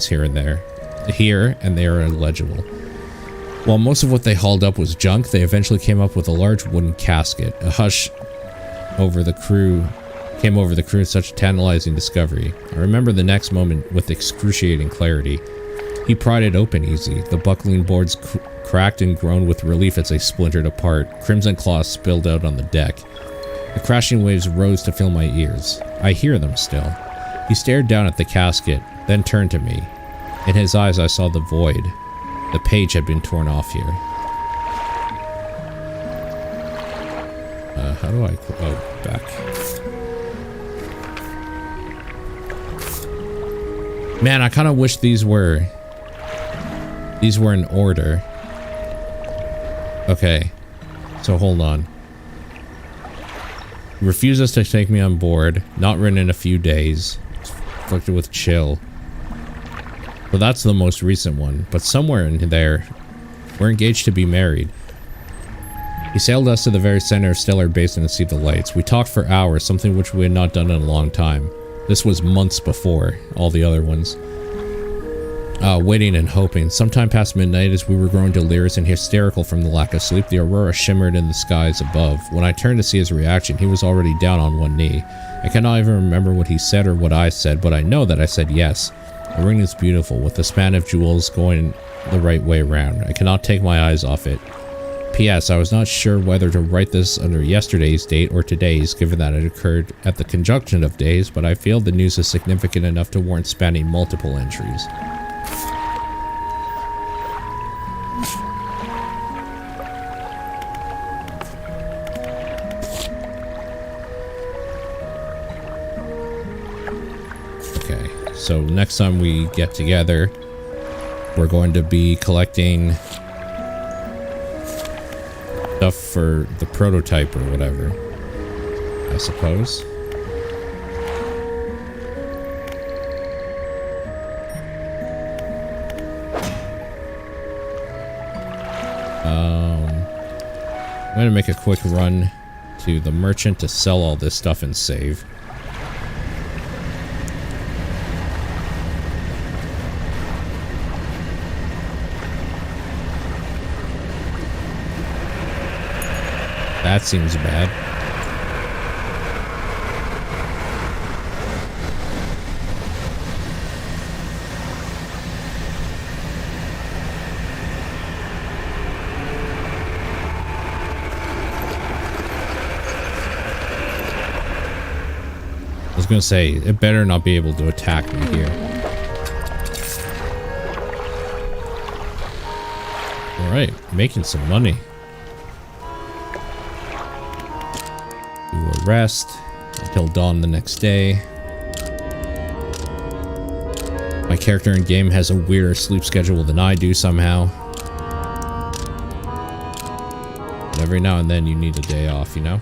here and there. Here, and they are illegible. While most of what they hauled up was junk, they eventually came up with a large wooden casket. A hush came over the crew in such a tantalizing discovery. I remember the next moment with excruciating clarity. He pried it open easy. The buckling boards cracked and groaned with relief as they splintered apart. Crimson cloth spilled out on the deck. The crashing waves rose to fill my ears. I hear them still. He stared down at the casket, then turned to me. In his eyes I saw the void. The page had been torn off here. How do I... Oh, back. Man, I kind of wish these were in order. Okay. So hold on. He refuses to take me on board. Not written in a few days. Afflicted with chill. Well, that's the most recent one. But somewhere in there, we're engaged to be married. He sailed us to the very center of Stellar Basin to see the lights. We talked for hours, something which we had not done in a long time. This was months before all the other ones. Waiting and hoping. Sometime past midnight, as we were growing delirious and hysterical from the lack of sleep, the aurora shimmered in the skies above. When I turned to see his reaction, he was already down on one knee. I cannot even remember what he said or what I said, but I know that I said yes. The ring is beautiful, with the span of jewels going the right way round. I cannot take my eyes off it. P.S. I was not sure whether to write this under yesterday's date or today's, given that it occurred at the conjunction of days, but I feel the news is significant enough to warrant spanning multiple entries. Okay, so next time we get together, we're going to be collecting stuff for the prototype or whatever, I suppose. I'm gonna make a quick run to the merchant to sell all this stuff and save. That seems bad. I was gonna say, it better not be able to attack me here. Alright, making some money. Do a rest until dawn the next day. My character in game has a weirder sleep schedule than I do somehow. But every now and then you need a day off, you know?